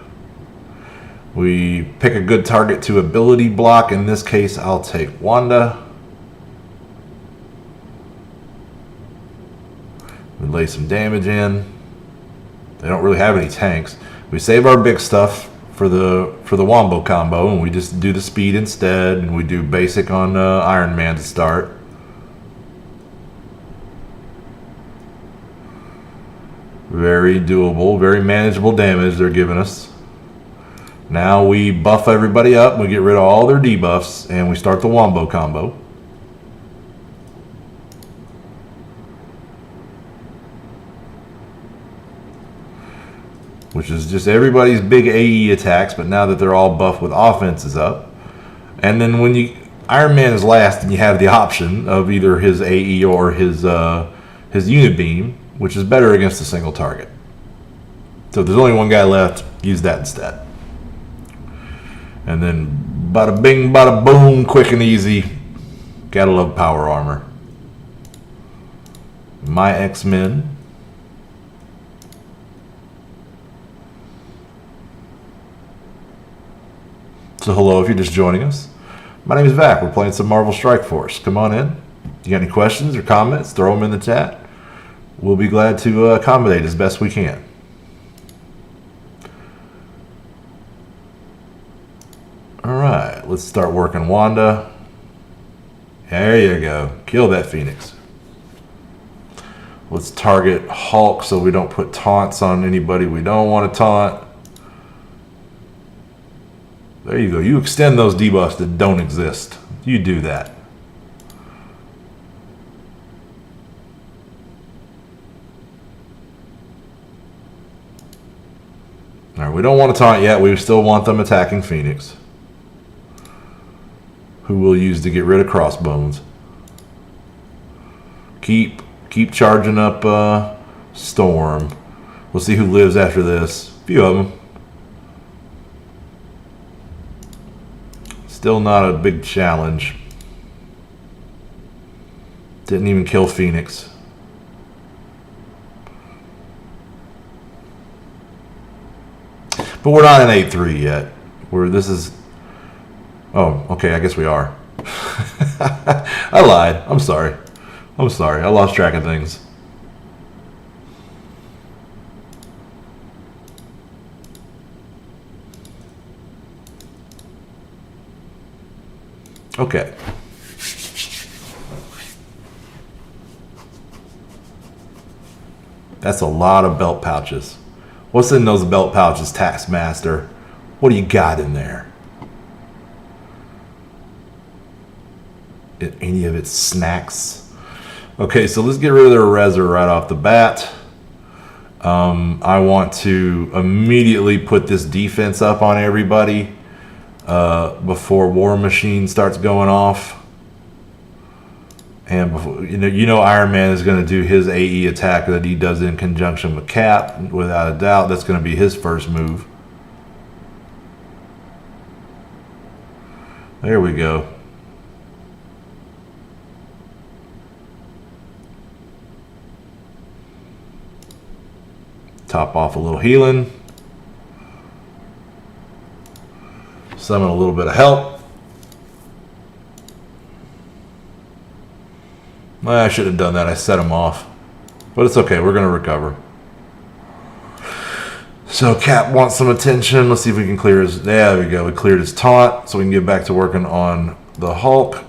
[SPEAKER 1] We pick a good target to ability block. In this case, I'll take Wanda. We lay some damage in. They don't really have any tanks. We save our big stuff for the Wombo combo, and we just do the speed instead, and we do basic on Iron Man to start. Very doable, very manageable damage they're giving us. Now we buff everybody up, we get rid of all their debuffs, and we start the Wombo combo. Which is just everybody's big AE attacks, but now that they're all buffed with offenses up. And then when Iron Man is last, and you have the option of either his AE or his unit beam, which is better against a single target. So if there's only one guy left, use that instead. And then bada bing, bada boom, quick and easy. Gotta love power armor. My X-Men. So hello if you're just joining us. My name is Vac. We're playing some Marvel Strike Force. Come on in. You got any questions or comments, throw them in the chat. We'll be glad to accommodate as best we can. Alright, let's start working Wanda. There you go. Kill that Phoenix. Let's target Hulk so we don't put taunts on anybody we don't want to taunt. There you go. You extend those debuffs that don't exist. You do that. Alright, we don't want to taunt yet. We still want them attacking Phoenix, who we'll use to get rid of Crossbones. Keep charging up Storm. We'll see who lives after this. A few of them. Still not a big challenge. Didn't even kill Phoenix. But we're not in 8-3 yet. This is... Oh, okay, I guess we are. I lied. I'm sorry. I'm sorry. I lost track of things. Okay. That's a lot of belt pouches. What's in those belt pouches, Taskmaster? What do you got in there? Any of its snacks? Okay, so let's get rid of their Reser right off the bat. I want to immediately put this defense up on everybody before War Machine starts going off. And before, you know Iron Man is going to do his AE attack that he does in conjunction with Cap. Without a doubt, that's going to be his first move. There we go. Top off a little healing. Summon a little bit of help. I should have done that. I set him off. But it's okay. We're going to recover. So Cap wants some attention. Let's see if we can clear his... There we go. We cleared his taunt. So we can get back to working on the Hulk.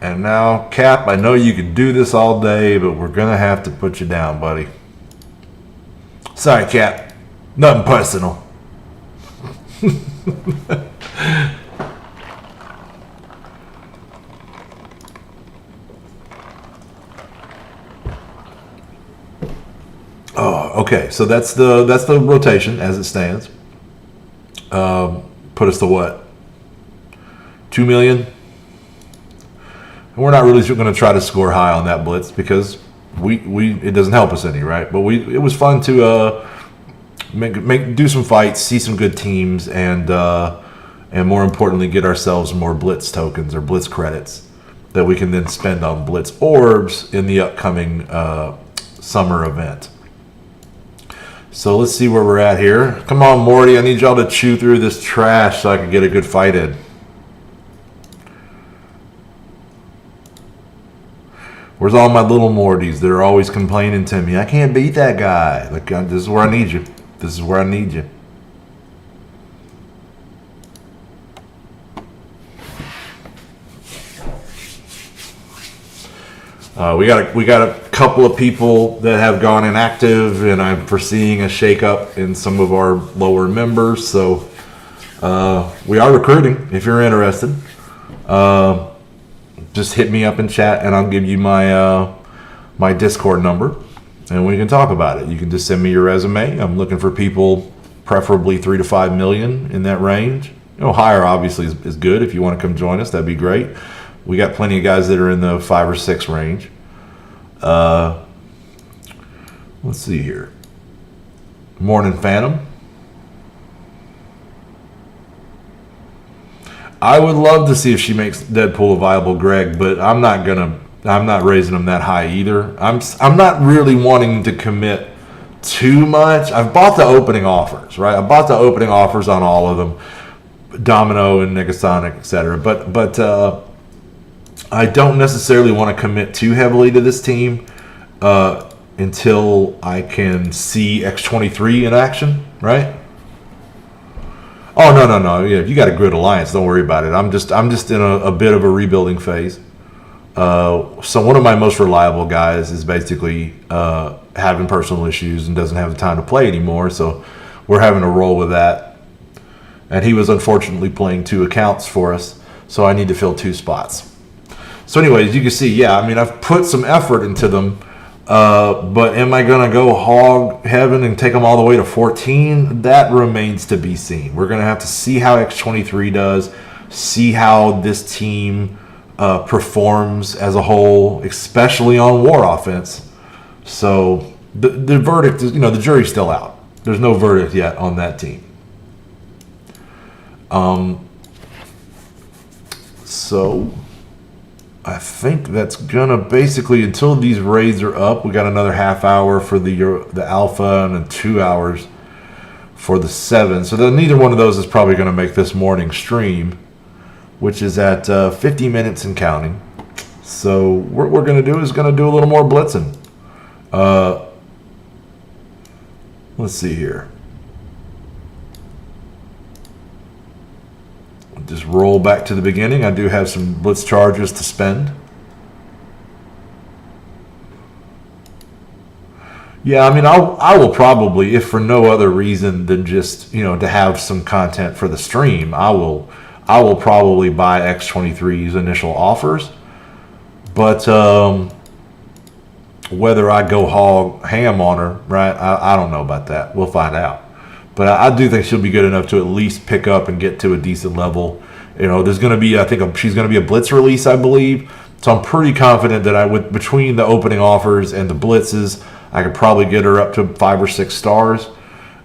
[SPEAKER 1] And now, Cap, I know you could do this all day, but we're going to have to put you down, buddy. Sorry, Cap. Nothing personal. Oh, okay. So that's the rotation as it stands. Put us to what? 2 million? We're not really going to try to score high on that blitz because it doesn't help us any, right? But it was fun to do some fights, see some good teams, and more importantly, get ourselves more blitz tokens or blitz credits that we can then spend on blitz orbs in the upcoming summer event. So let's see where we're at here. Come on, Morty, I need y'all to chew through this trash so I can get a good fight in. Where's all my little Mortys that are always complaining to me? I can't beat that guy. Like, this is where I need you. This is where I need you. We got a couple of people that have gone inactive, and I'm foreseeing a shakeup in some of our lower members. So we are recruiting. If you're interested. Just hit me up in chat and I'll give you my my Discord number and we can talk about it. You can just send me your resume. I'm looking for people preferably 3 to 5 million in that range. Higher obviously is good. If you want to come join us, that'd be great. We got plenty of guys that are in the 5 or 6 range. Let's see here. Morning Phantom. I would love to see if she makes Deadpool a viable Greg, but I'm not raising him that high either. I'm not really wanting to commit too much. I've bought the opening offers, right? I bought the opening offers on all of them, Domino and Negasonic, etc. But I don't necessarily want to commit too heavily to this team until I can see X23 in action, right? Oh no! Yeah, if you got a good alliance, don't worry about it. I'm just in a bit of a rebuilding phase. So one of my most reliable guys is basically having personal issues and doesn't have the time to play anymore. So we're having to roll with that. And he was unfortunately playing 2 accounts for us, so I need to fill 2 spots. So anyways, you can see, yeah, I mean, I've put some effort into them. But am I going to go hog heaven and take them all the way to 14? That remains to be seen. We're going to have to see how X23 does, see how this team performs as a whole, especially on war offense. So the verdict is, the jury's still out. There's no verdict yet on that team. So I think that's gonna basically, until these raids are up, we got another half hour for the alpha and then 2 hours for the 7. So then neither one of those is probably gonna make this morning stream, which is at 50 minutes and counting. So what we're gonna do is do a little more blitzing. Let's see here. Just roll back to the beginning. I do have some blitz charges to spend. Yeah, I mean, I will probably, if for no other reason than just to have some content for the stream, I will probably buy X23's initial offers. But whether I go hog ham on her, right? I don't know about that. We'll find out. But I do think she'll be good enough to at least pick up and get to a decent level. There's going to be, I think she's going to be a blitz release, I believe. So I'm pretty confident that between the opening offers and the blitzes, I could probably get her up to 5 or 6 stars.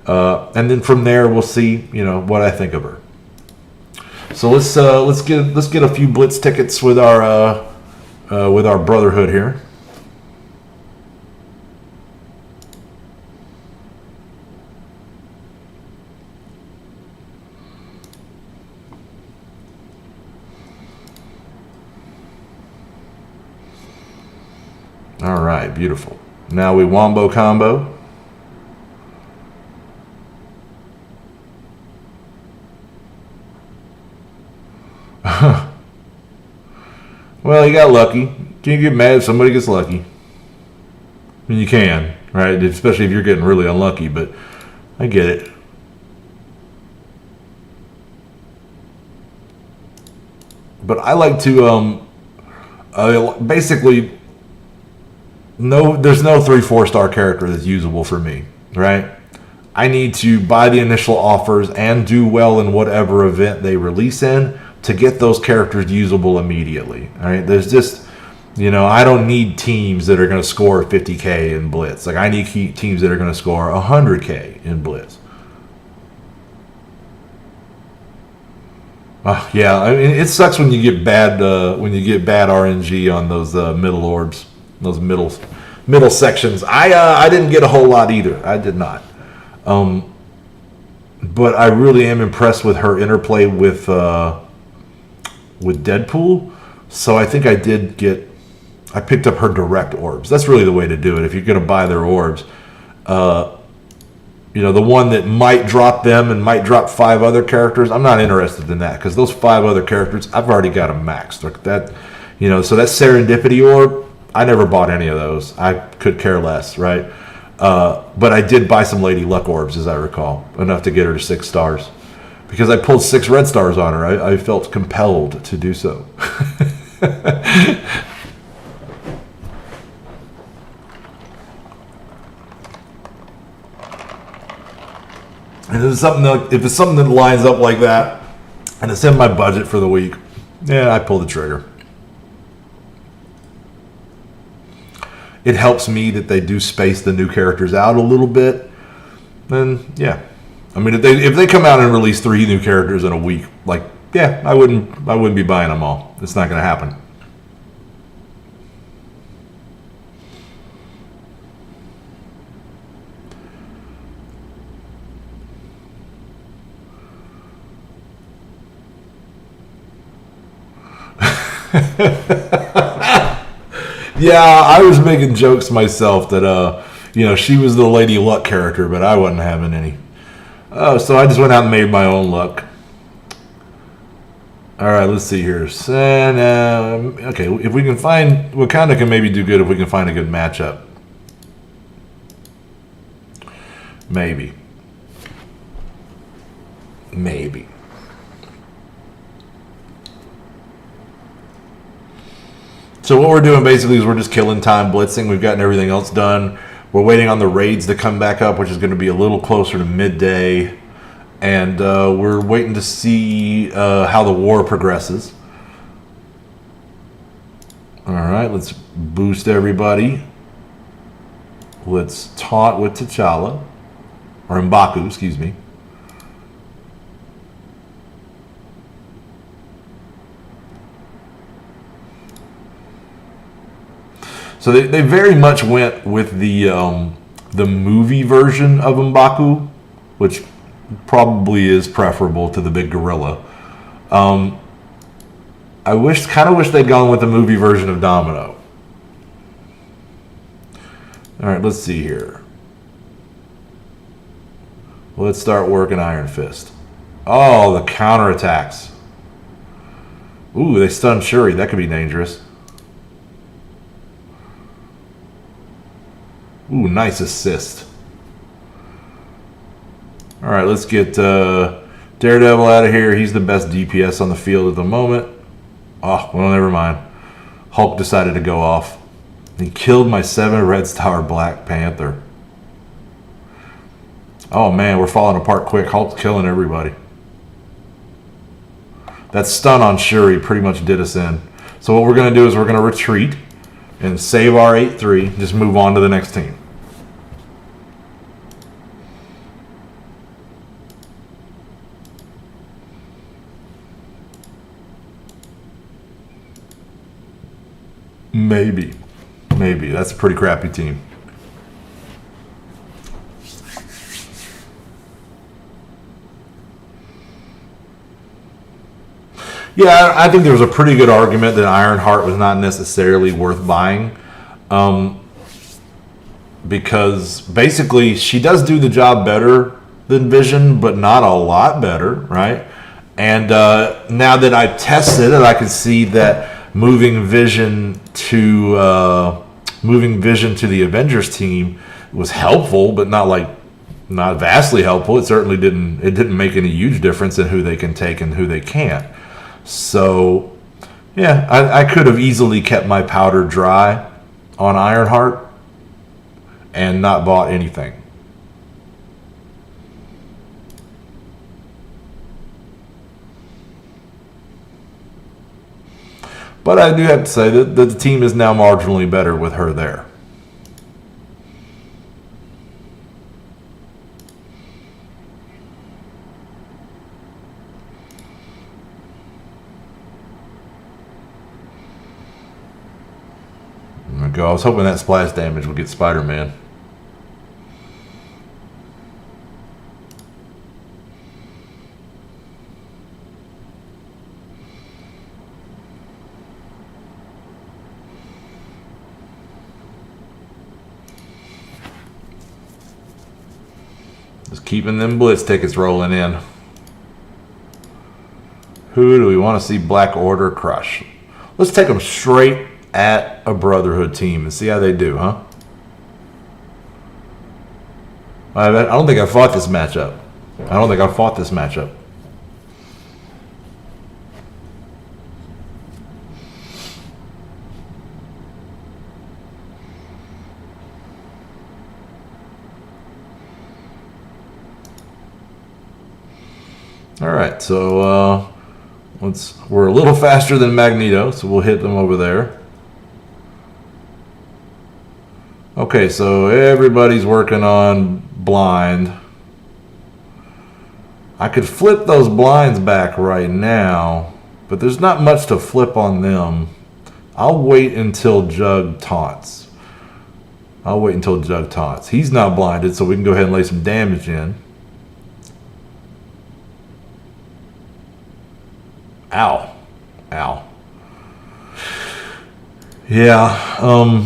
[SPEAKER 1] And then from there, we'll see, what I think of her. So let's get a few blitz tickets with our brotherhood here. All right, beautiful. Now we wombo combo. Well, you got lucky. Can you get mad if somebody gets lucky? I mean, you can, right? Especially if you're getting really unlucky, but I get it. But I like to basically there's no 3-4 star character that's usable for me, right? I need to buy the initial offers and do well in whatever event they release in to get those characters usable immediately. All right, there's just, I don't need teams that are going to score 50K in Blitz. Like, I need teams that are going to score 100K in Blitz. Yeah, I mean, it sucks when you get bad RNG on those middle orbs, those middle sections. I didn't get a whole lot either. I did not. But I really am impressed with her interplay with Deadpool. So I think I picked up her direct orbs. That's really the way to do it. If you're going to buy their orbs, the one that might drop them and might drop 5 other characters, I'm not interested in that, because those 5 other characters, I've already got them maxed. Like that, so that serendipity orb, I never bought any of those. I could care less, right? But I did buy some Lady Luck orbs, as I recall, enough to get her to 6 stars. Because I pulled 6 red stars on her. I felt compelled to do so. And if it's something that lines up like that, and it's in my budget for the week, yeah, I pull the trigger. It helps me that they do space the new characters out a little bit. Then yeah, I mean, if they come out and release 3 new characters in a week, like, yeah, I wouldn't be buying them all. It's not going to happen. Yeah, I was making jokes myself that she was the Lady Luck character, but I wasn't having any. Oh, so I just went out and made my own luck. All right, let's see here. And, okay, if we can find, Wakanda can maybe do good if we can find a good matchup. Maybe. So what we're doing basically is we're just killing time blitzing. We've gotten everything else done. We're waiting on the raids to come back up, which is going to be a little closer to midday. And we're waiting to see how the war progresses. All right, let's boost everybody. Let's taunt with T'Challa. Or M'Baku, excuse me. So they very much went with the movie version of M'Baku, which probably is preferable to the big gorilla. I kind of wish they'd gone with the movie version of Domino. All right, let's see here. Let's start working Iron Fist. Oh, the counterattacks. Ooh, they stunned Shuri. That could be dangerous. Ooh, nice assist. All right, let's get Daredevil out of here. He's the best DPS on the field at the moment. Oh, well, never mind. Hulk decided to go off. He killed my 7 Red Star Black Panther. Oh, man, we're falling apart quick. Hulk's killing everybody. That stun on Shuri pretty much did us in. So what we're going to do is we're going to retreat and save our 8-3. Just move on to the next team. Maybe. Maybe. That's a pretty crappy team. Yeah, I think there was a pretty good argument that Ironheart was not necessarily worth buying. Because basically she does do the job better than Vision, but not a lot better, right? And now that I tested it, I can see that moving Vision to the Avengers team was helpful, but not vastly helpful. It certainly didn't make any huge difference in who they can take and who they can't. So yeah, I could have easily kept my powder dry on Ironheart and not bought anything. But I do have to say that the team is now marginally better with her there. There we go. I was hoping that splash damage would get Spider-Man. Just keeping them blitz tickets rolling in. Who do we want to see Black Order crush? Let's take them straight at a Brotherhood team and see how they do, huh? I don't think I fought this matchup. All right, so we're a little faster than Magneto, so we'll hit them over there. Okay, so everybody's working on blind. I could flip those blinds back right now, but there's not much to flip on them. I'll wait until Jug taunts. He's not blinded, so we can go ahead and lay some damage in. Ow. Yeah,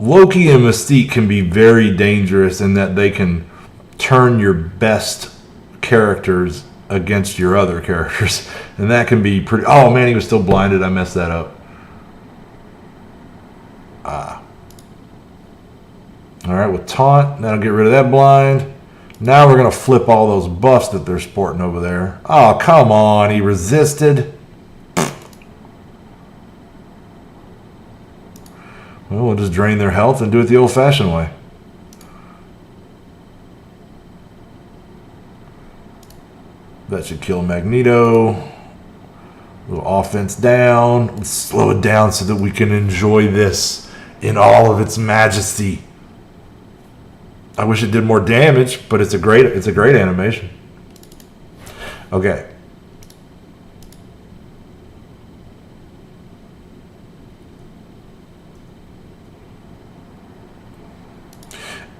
[SPEAKER 1] Loki and Mystique can be very dangerous in that they can turn your best characters against your other characters. And that can be pretty... Oh, man, he was still blinded. I messed that up. All right, with taunt, that'll get rid of that blind. Now we're going to flip all those buffs that they're sporting over there. Oh, come on. He resisted. Well, we'll just drain their health and do it the old-fashioned way. That should kill Magneto. A little offense down. Let's slow it down so that we can enjoy this in all of its majesty. I wish it did more damage, but it's a great animation. Okay.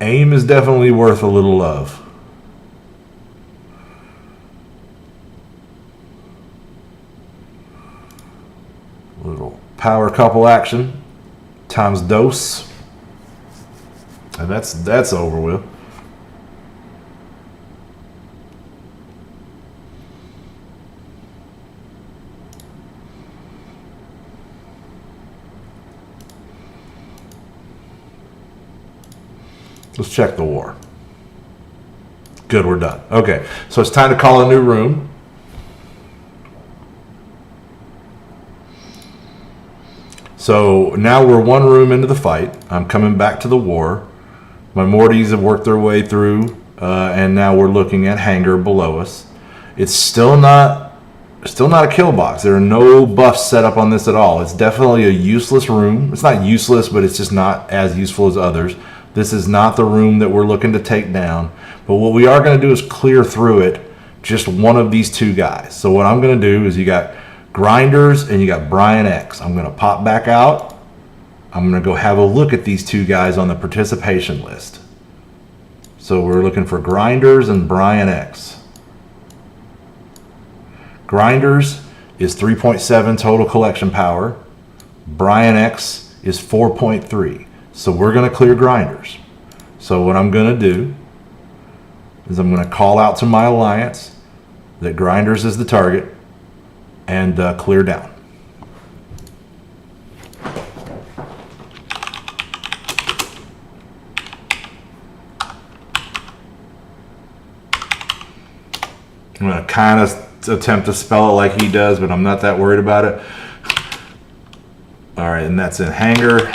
[SPEAKER 1] Aim is definitely worth a little love. Little power couple action times dose. And that's over with. Let's check the war. Good, we're done. Okay, so it's time to call a new room. So now we're one room into the fight. I'm coming back to the war. My Mortys have worked their way through, and now we're looking at hangar below us. It's still not a kill box. There are no buffs set up on this at all. It's definitely a useless room. It's not useless, but it's just not as useful as others. This is not the room that we're looking to take down. But what we are going to do is clear through it just one of these two guys. So what I'm going to do is you got Grinders and you got Brian X. I'm going to pop back out. I'm going to go have a look at these two guys on the participation list. So we're looking for Grinders and Brian X. Grinders is 3.7 total collection power. Brian X is 4.3. So we're going to clear Grinders. So what I'm going to do is I'm going to call out to my alliance that Grinders is the target and clear down. I'm going to kind of attempt to spell it like he does, but I'm not that worried about it. All right, and that's in hangar.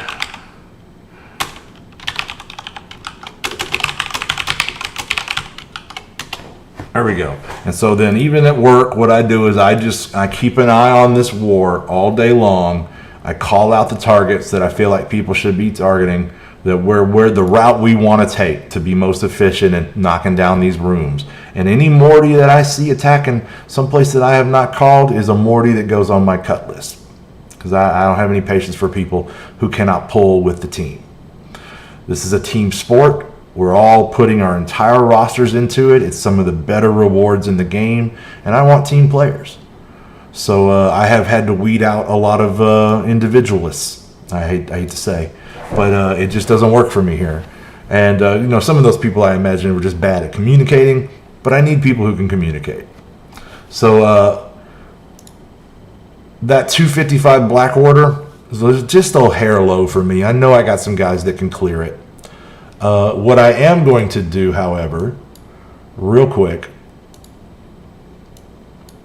[SPEAKER 1] There we go. And so then even at work, what I do is I keep an eye on this war all day long. I call out the targets that I feel like people should be targeting, that where the route we want to take to be most efficient in knocking down these rooms. And any Morty that I see attacking someplace that I have not called is a Morty that goes on my cut list. Because I don't have any patience for people who cannot pull with the team. This is a team sport. We're all putting our entire rosters into it. It's some of the better rewards in the game, and I want team players. So I have had to weed out a lot of individualists. I hate to say, but it just doesn't work for me here. And you know, some of those people I imagine were just bad at communicating, but I need people who can communicate. So that 255 Black Order is just a hair low for me. I know I got some guys that can clear it. What I am going to do, however, real quick,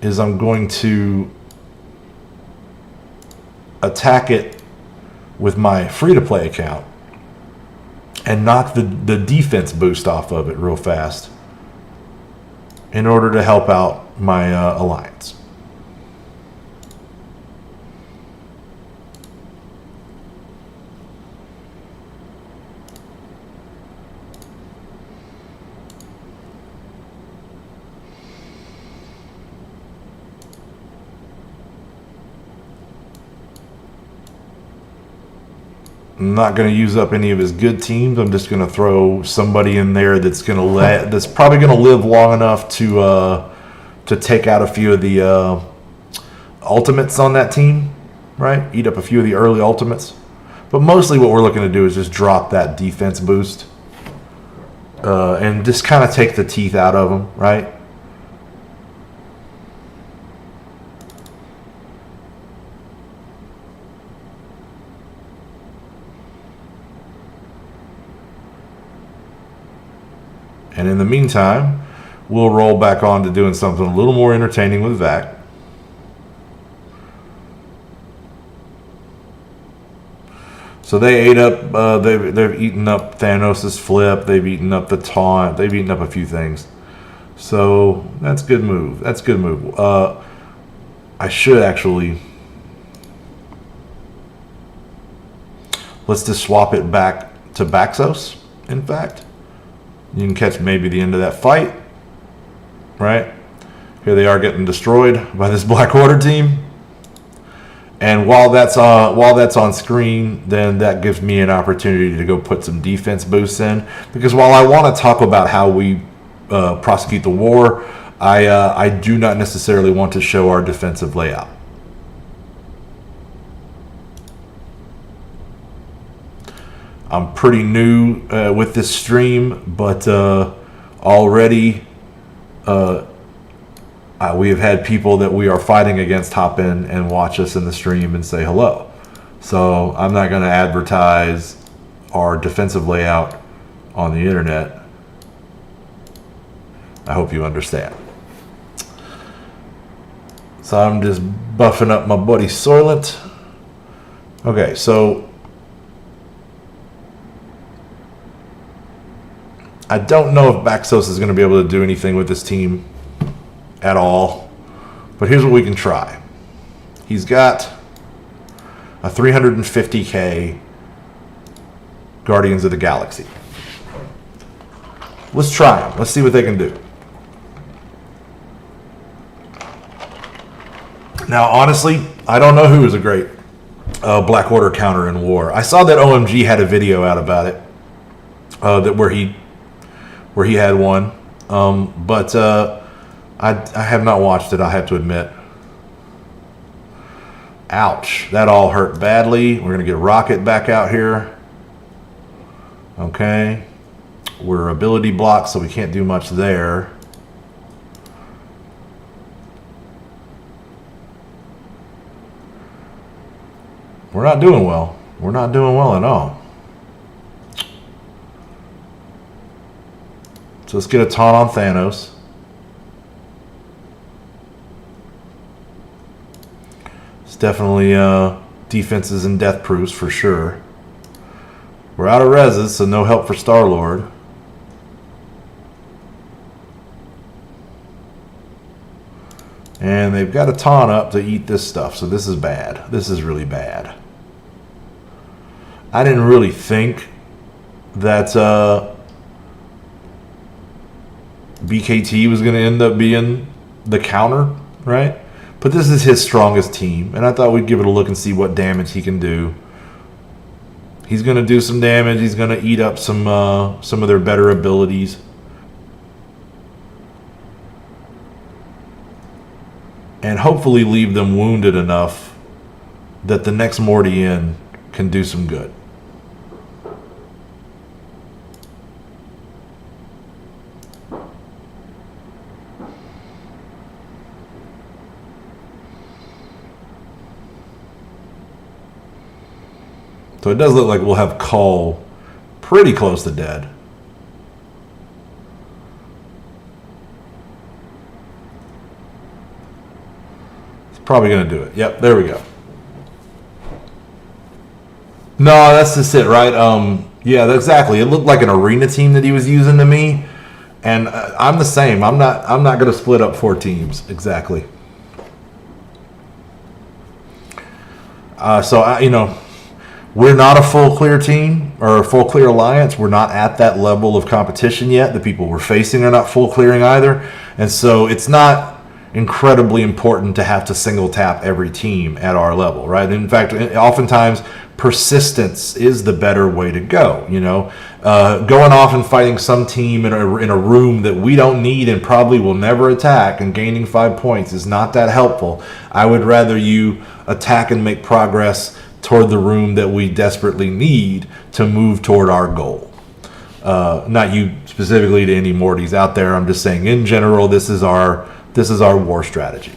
[SPEAKER 1] is I'm going to attack it with my free-to-play account and knock the defense boost off of it real fast in order to help out my alliance. I'm not going to use up any of his good teams. I'm just going to throw somebody in there that's probably going to live long enough to take out a few of the ultimates on that team, right? Eat up a few of the early ultimates. But mostly what we're looking to do is just drop that defense boost and just kind of take the teeth out of them, right? And in the meantime, we'll roll back on to doing something a little more entertaining with Vac. So they ate up, they've eaten up Thanos' flip, they've eaten up the taunt, they've eaten up a few things. So that's a good move. That's a good move. I should actually, let's just swap it back to Baxos, in fact. You can catch maybe the end of that fight, right? Here they are getting destroyed by this Black Order team. And while that's on screen, then that gives me an opportunity to go put some defense boosts in. Because while I want to talk about how we prosecute the war, I do not necessarily want to show our defensive layout. I'm pretty new with this stream, but already we have had people that we are fighting against hop in and watch us in the stream and say hello. So I'm not going to advertise our defensive layout on the internet. I hope you understand. So I'm just buffing up my buddy Soylent. Okay, so I don't know if Baxos is going to be able to do anything with this team at all, but here's what we can try. He's got a 350k Guardians of the Galaxy. Let's try them. Let's see what they can do. Now, honestly, I don't know who is a great Black Order counter in war. I saw that OMG had a video out about it, where he had one, but I have not watched it, I have to admit. Ouch, that all hurt badly. We're going to get Rocket back out here. Okay. We're ability blocked, so we can't do much there. We're not doing well. We're not doing well at all. So let's get a taunt on Thanos. It's definitely defenses and death proofs for sure. We're out of reses, so no help for Star-Lord. And they've got a taunt up to eat this stuff, so this is bad. This is really bad. I didn't really think that BKT was going to end up being the counter, right? But this is his strongest team, and I thought we'd give it a look and see what damage he can do. He's going to do some damage. He's going to eat up some of their better abilities. And hopefully leave them wounded enough that the next Morty in can do some good. So it does look like we'll have Cull pretty close to dead. It's probably going to do it. Yep, there we go. No, that's just it, right? Yeah, exactly. It looked like an arena team that he was using to me, and I'm the same. I'm not going to split up 4 teams exactly. We're not a full clear team or a full clear alliance. We're not at that level of competition yet. The people we're facing are not full clearing either. And so it's not incredibly important to have to single tap every team at our level, right? In fact, oftentimes persistence is the better way to go. Going off and fighting some team in a room that we don't need and probably will never attack and gaining 5 points is not that helpful. I would rather you attack and make progress toward the room that we desperately need to move toward our goal. Not you specifically to any Mortys out there. I'm just saying in general, this is our war strategy.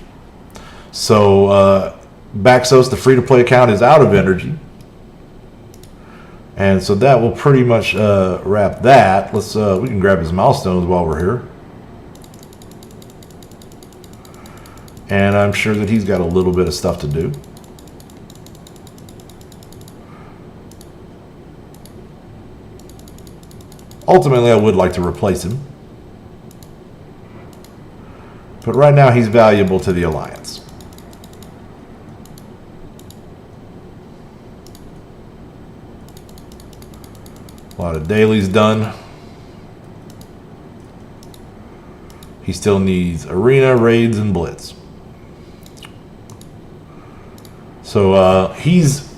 [SPEAKER 1] So Baxos, the free-to-play account, is out of energy. And so that will pretty much wrap that. We can grab his milestones while we're here. And I'm sure that he's got a little bit of stuff to do. Ultimately, I would like to replace him. But right now, he's valuable to the Alliance. A lot of dailies done. He still needs Arena, Raids, and Blitz. So he's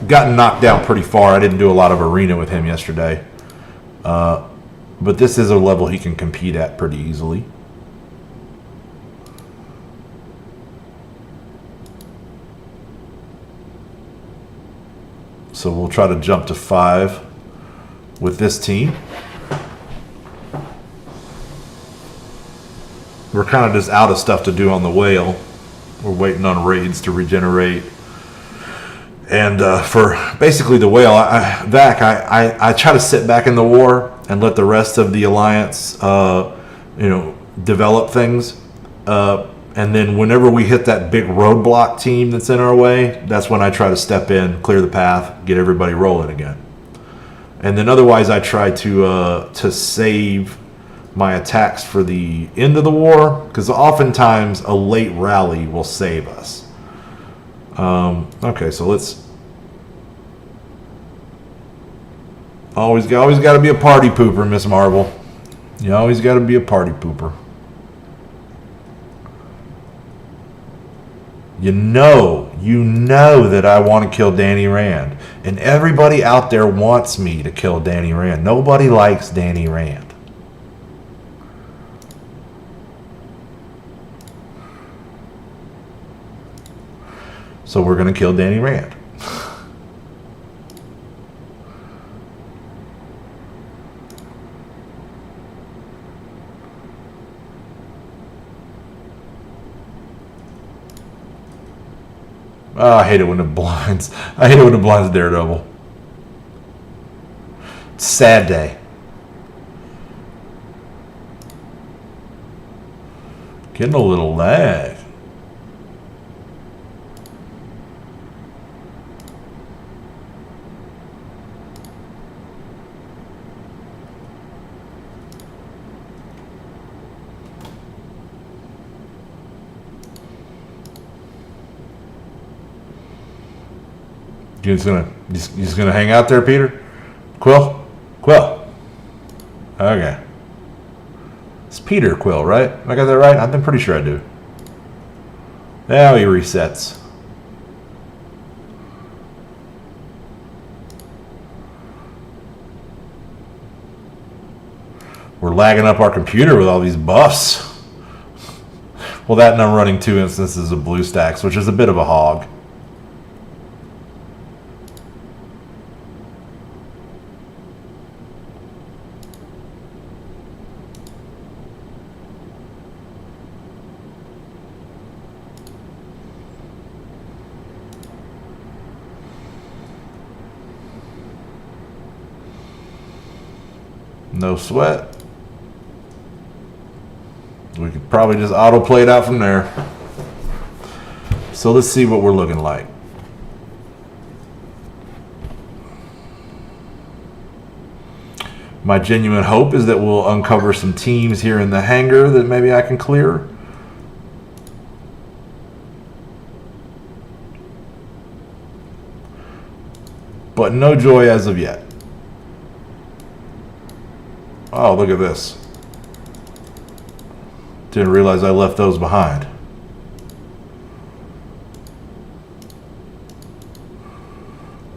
[SPEAKER 1] gotten knocked down pretty far. I didn't do a lot of Arena with him yesterday. But this is a level he can compete at pretty easily. So we'll try to jump to 5 with this team. We're kind of just out of stuff to do on the whale. We're waiting on raids to regenerate. And for basically the whale, I try to sit back in the war and let the rest of the alliance, develop things. And then whenever we hit that big roadblock team that's in our way, that's when I try to step in, clear the path, get everybody rolling again. And then otherwise, I try to save my attacks for the end of the war, because oftentimes a late rally will save us. Okay, so let's always got to be a party pooper, Miss Marvel. You always got to be a party pooper. You know that I want to kill Danny Rand, and everybody out there wants me to kill Danny Rand. Nobody likes Danny Rand. So we're going to kill Danny Rand. Oh, I hate it when it blinds. I hate it when it blinds Daredevil. Sad day. Getting a little lag. You just gonna hang out there, Peter? Quill? Okay. It's Peter Quill, right? I got that right? I'm pretty sure I do. Now he resets. We're lagging up our computer with all these buffs. Well, that and I'm running 2 instances of BlueStacks, which is a bit of a hog. No sweat. We could probably just auto-play it out from there. So let's see what we're looking like. My genuine hope is that we'll uncover some teams here in the hangar that maybe I can clear. But no joy as of yet. Oh, look at this. Didn't realize I left those behind.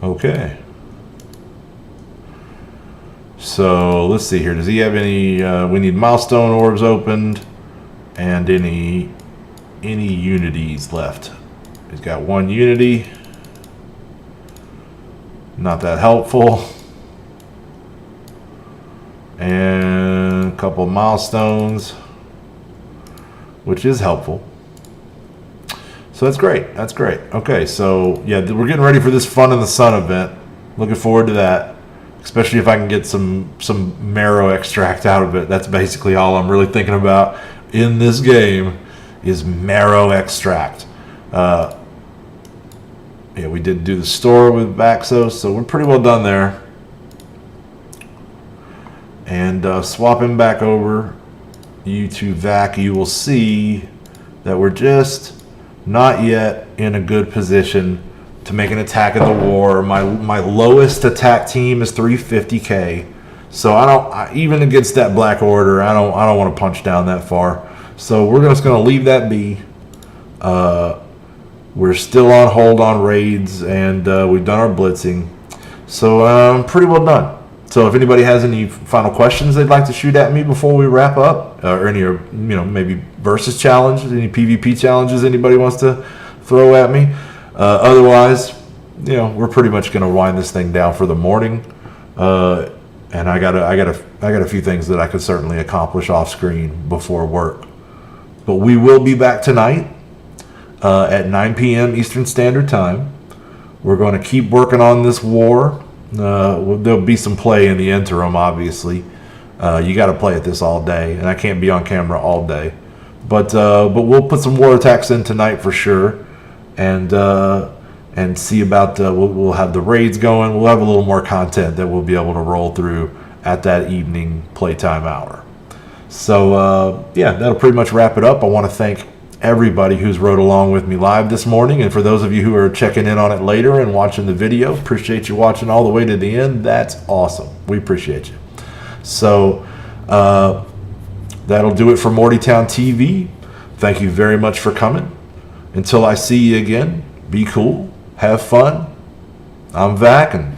[SPEAKER 1] Okay. So let's see here. Does he have any? We need milestone orbs opened, and any unities left. He's got 1 unity. Not that helpful. And a couple milestones, which is helpful. So that's great. That's great. Okay, so yeah, we're getting ready for this Fun in the Sun event. Looking forward to that, especially if I can get some marrow extract out of it. That's basically all I'm really thinking about in this game is marrow extract. Yeah, we did do the store with Baxos, so we're pretty well done there. And swapping back over you to VAC, you will see that we're just not yet in a good position to make an attack in the war. My lowest attack team is 350k, so even against that Black Order, I don't want to punch down that far. So we're just going to leave that be. We're still on hold on raids, and we've done our blitzing, so pretty well done. So if anybody has any final questions they'd like to shoot at me before we wrap up, or any, maybe versus challenges, any PvP challenges anybody wants to throw at me. Otherwise, we're pretty much going to wind this thing down for the morning. And I got a few things that I could certainly accomplish off screen before work. But we will be back tonight at 9 p.m. Eastern Standard Time We're going to keep working on this war. There'll be some play in the interim, obviously. You got to play at this all day, and I can't be on camera all day. But we'll put some war attacks in tonight for sure, and see about we'll have the raids going. We'll have a little more content that we'll be able to roll through at that evening playtime hour. So yeah, that'll pretty much wrap it up. I want to thank everybody who's rode along with me live this morning, and for those of you who are checking in on it later and watching the video, appreciate you watching all the way to the end. That's awesome. We appreciate you. So that'll do it for Mortytown TV. Thank you very much for coming. Until I see you again, be cool, have fun. I'm Vac, and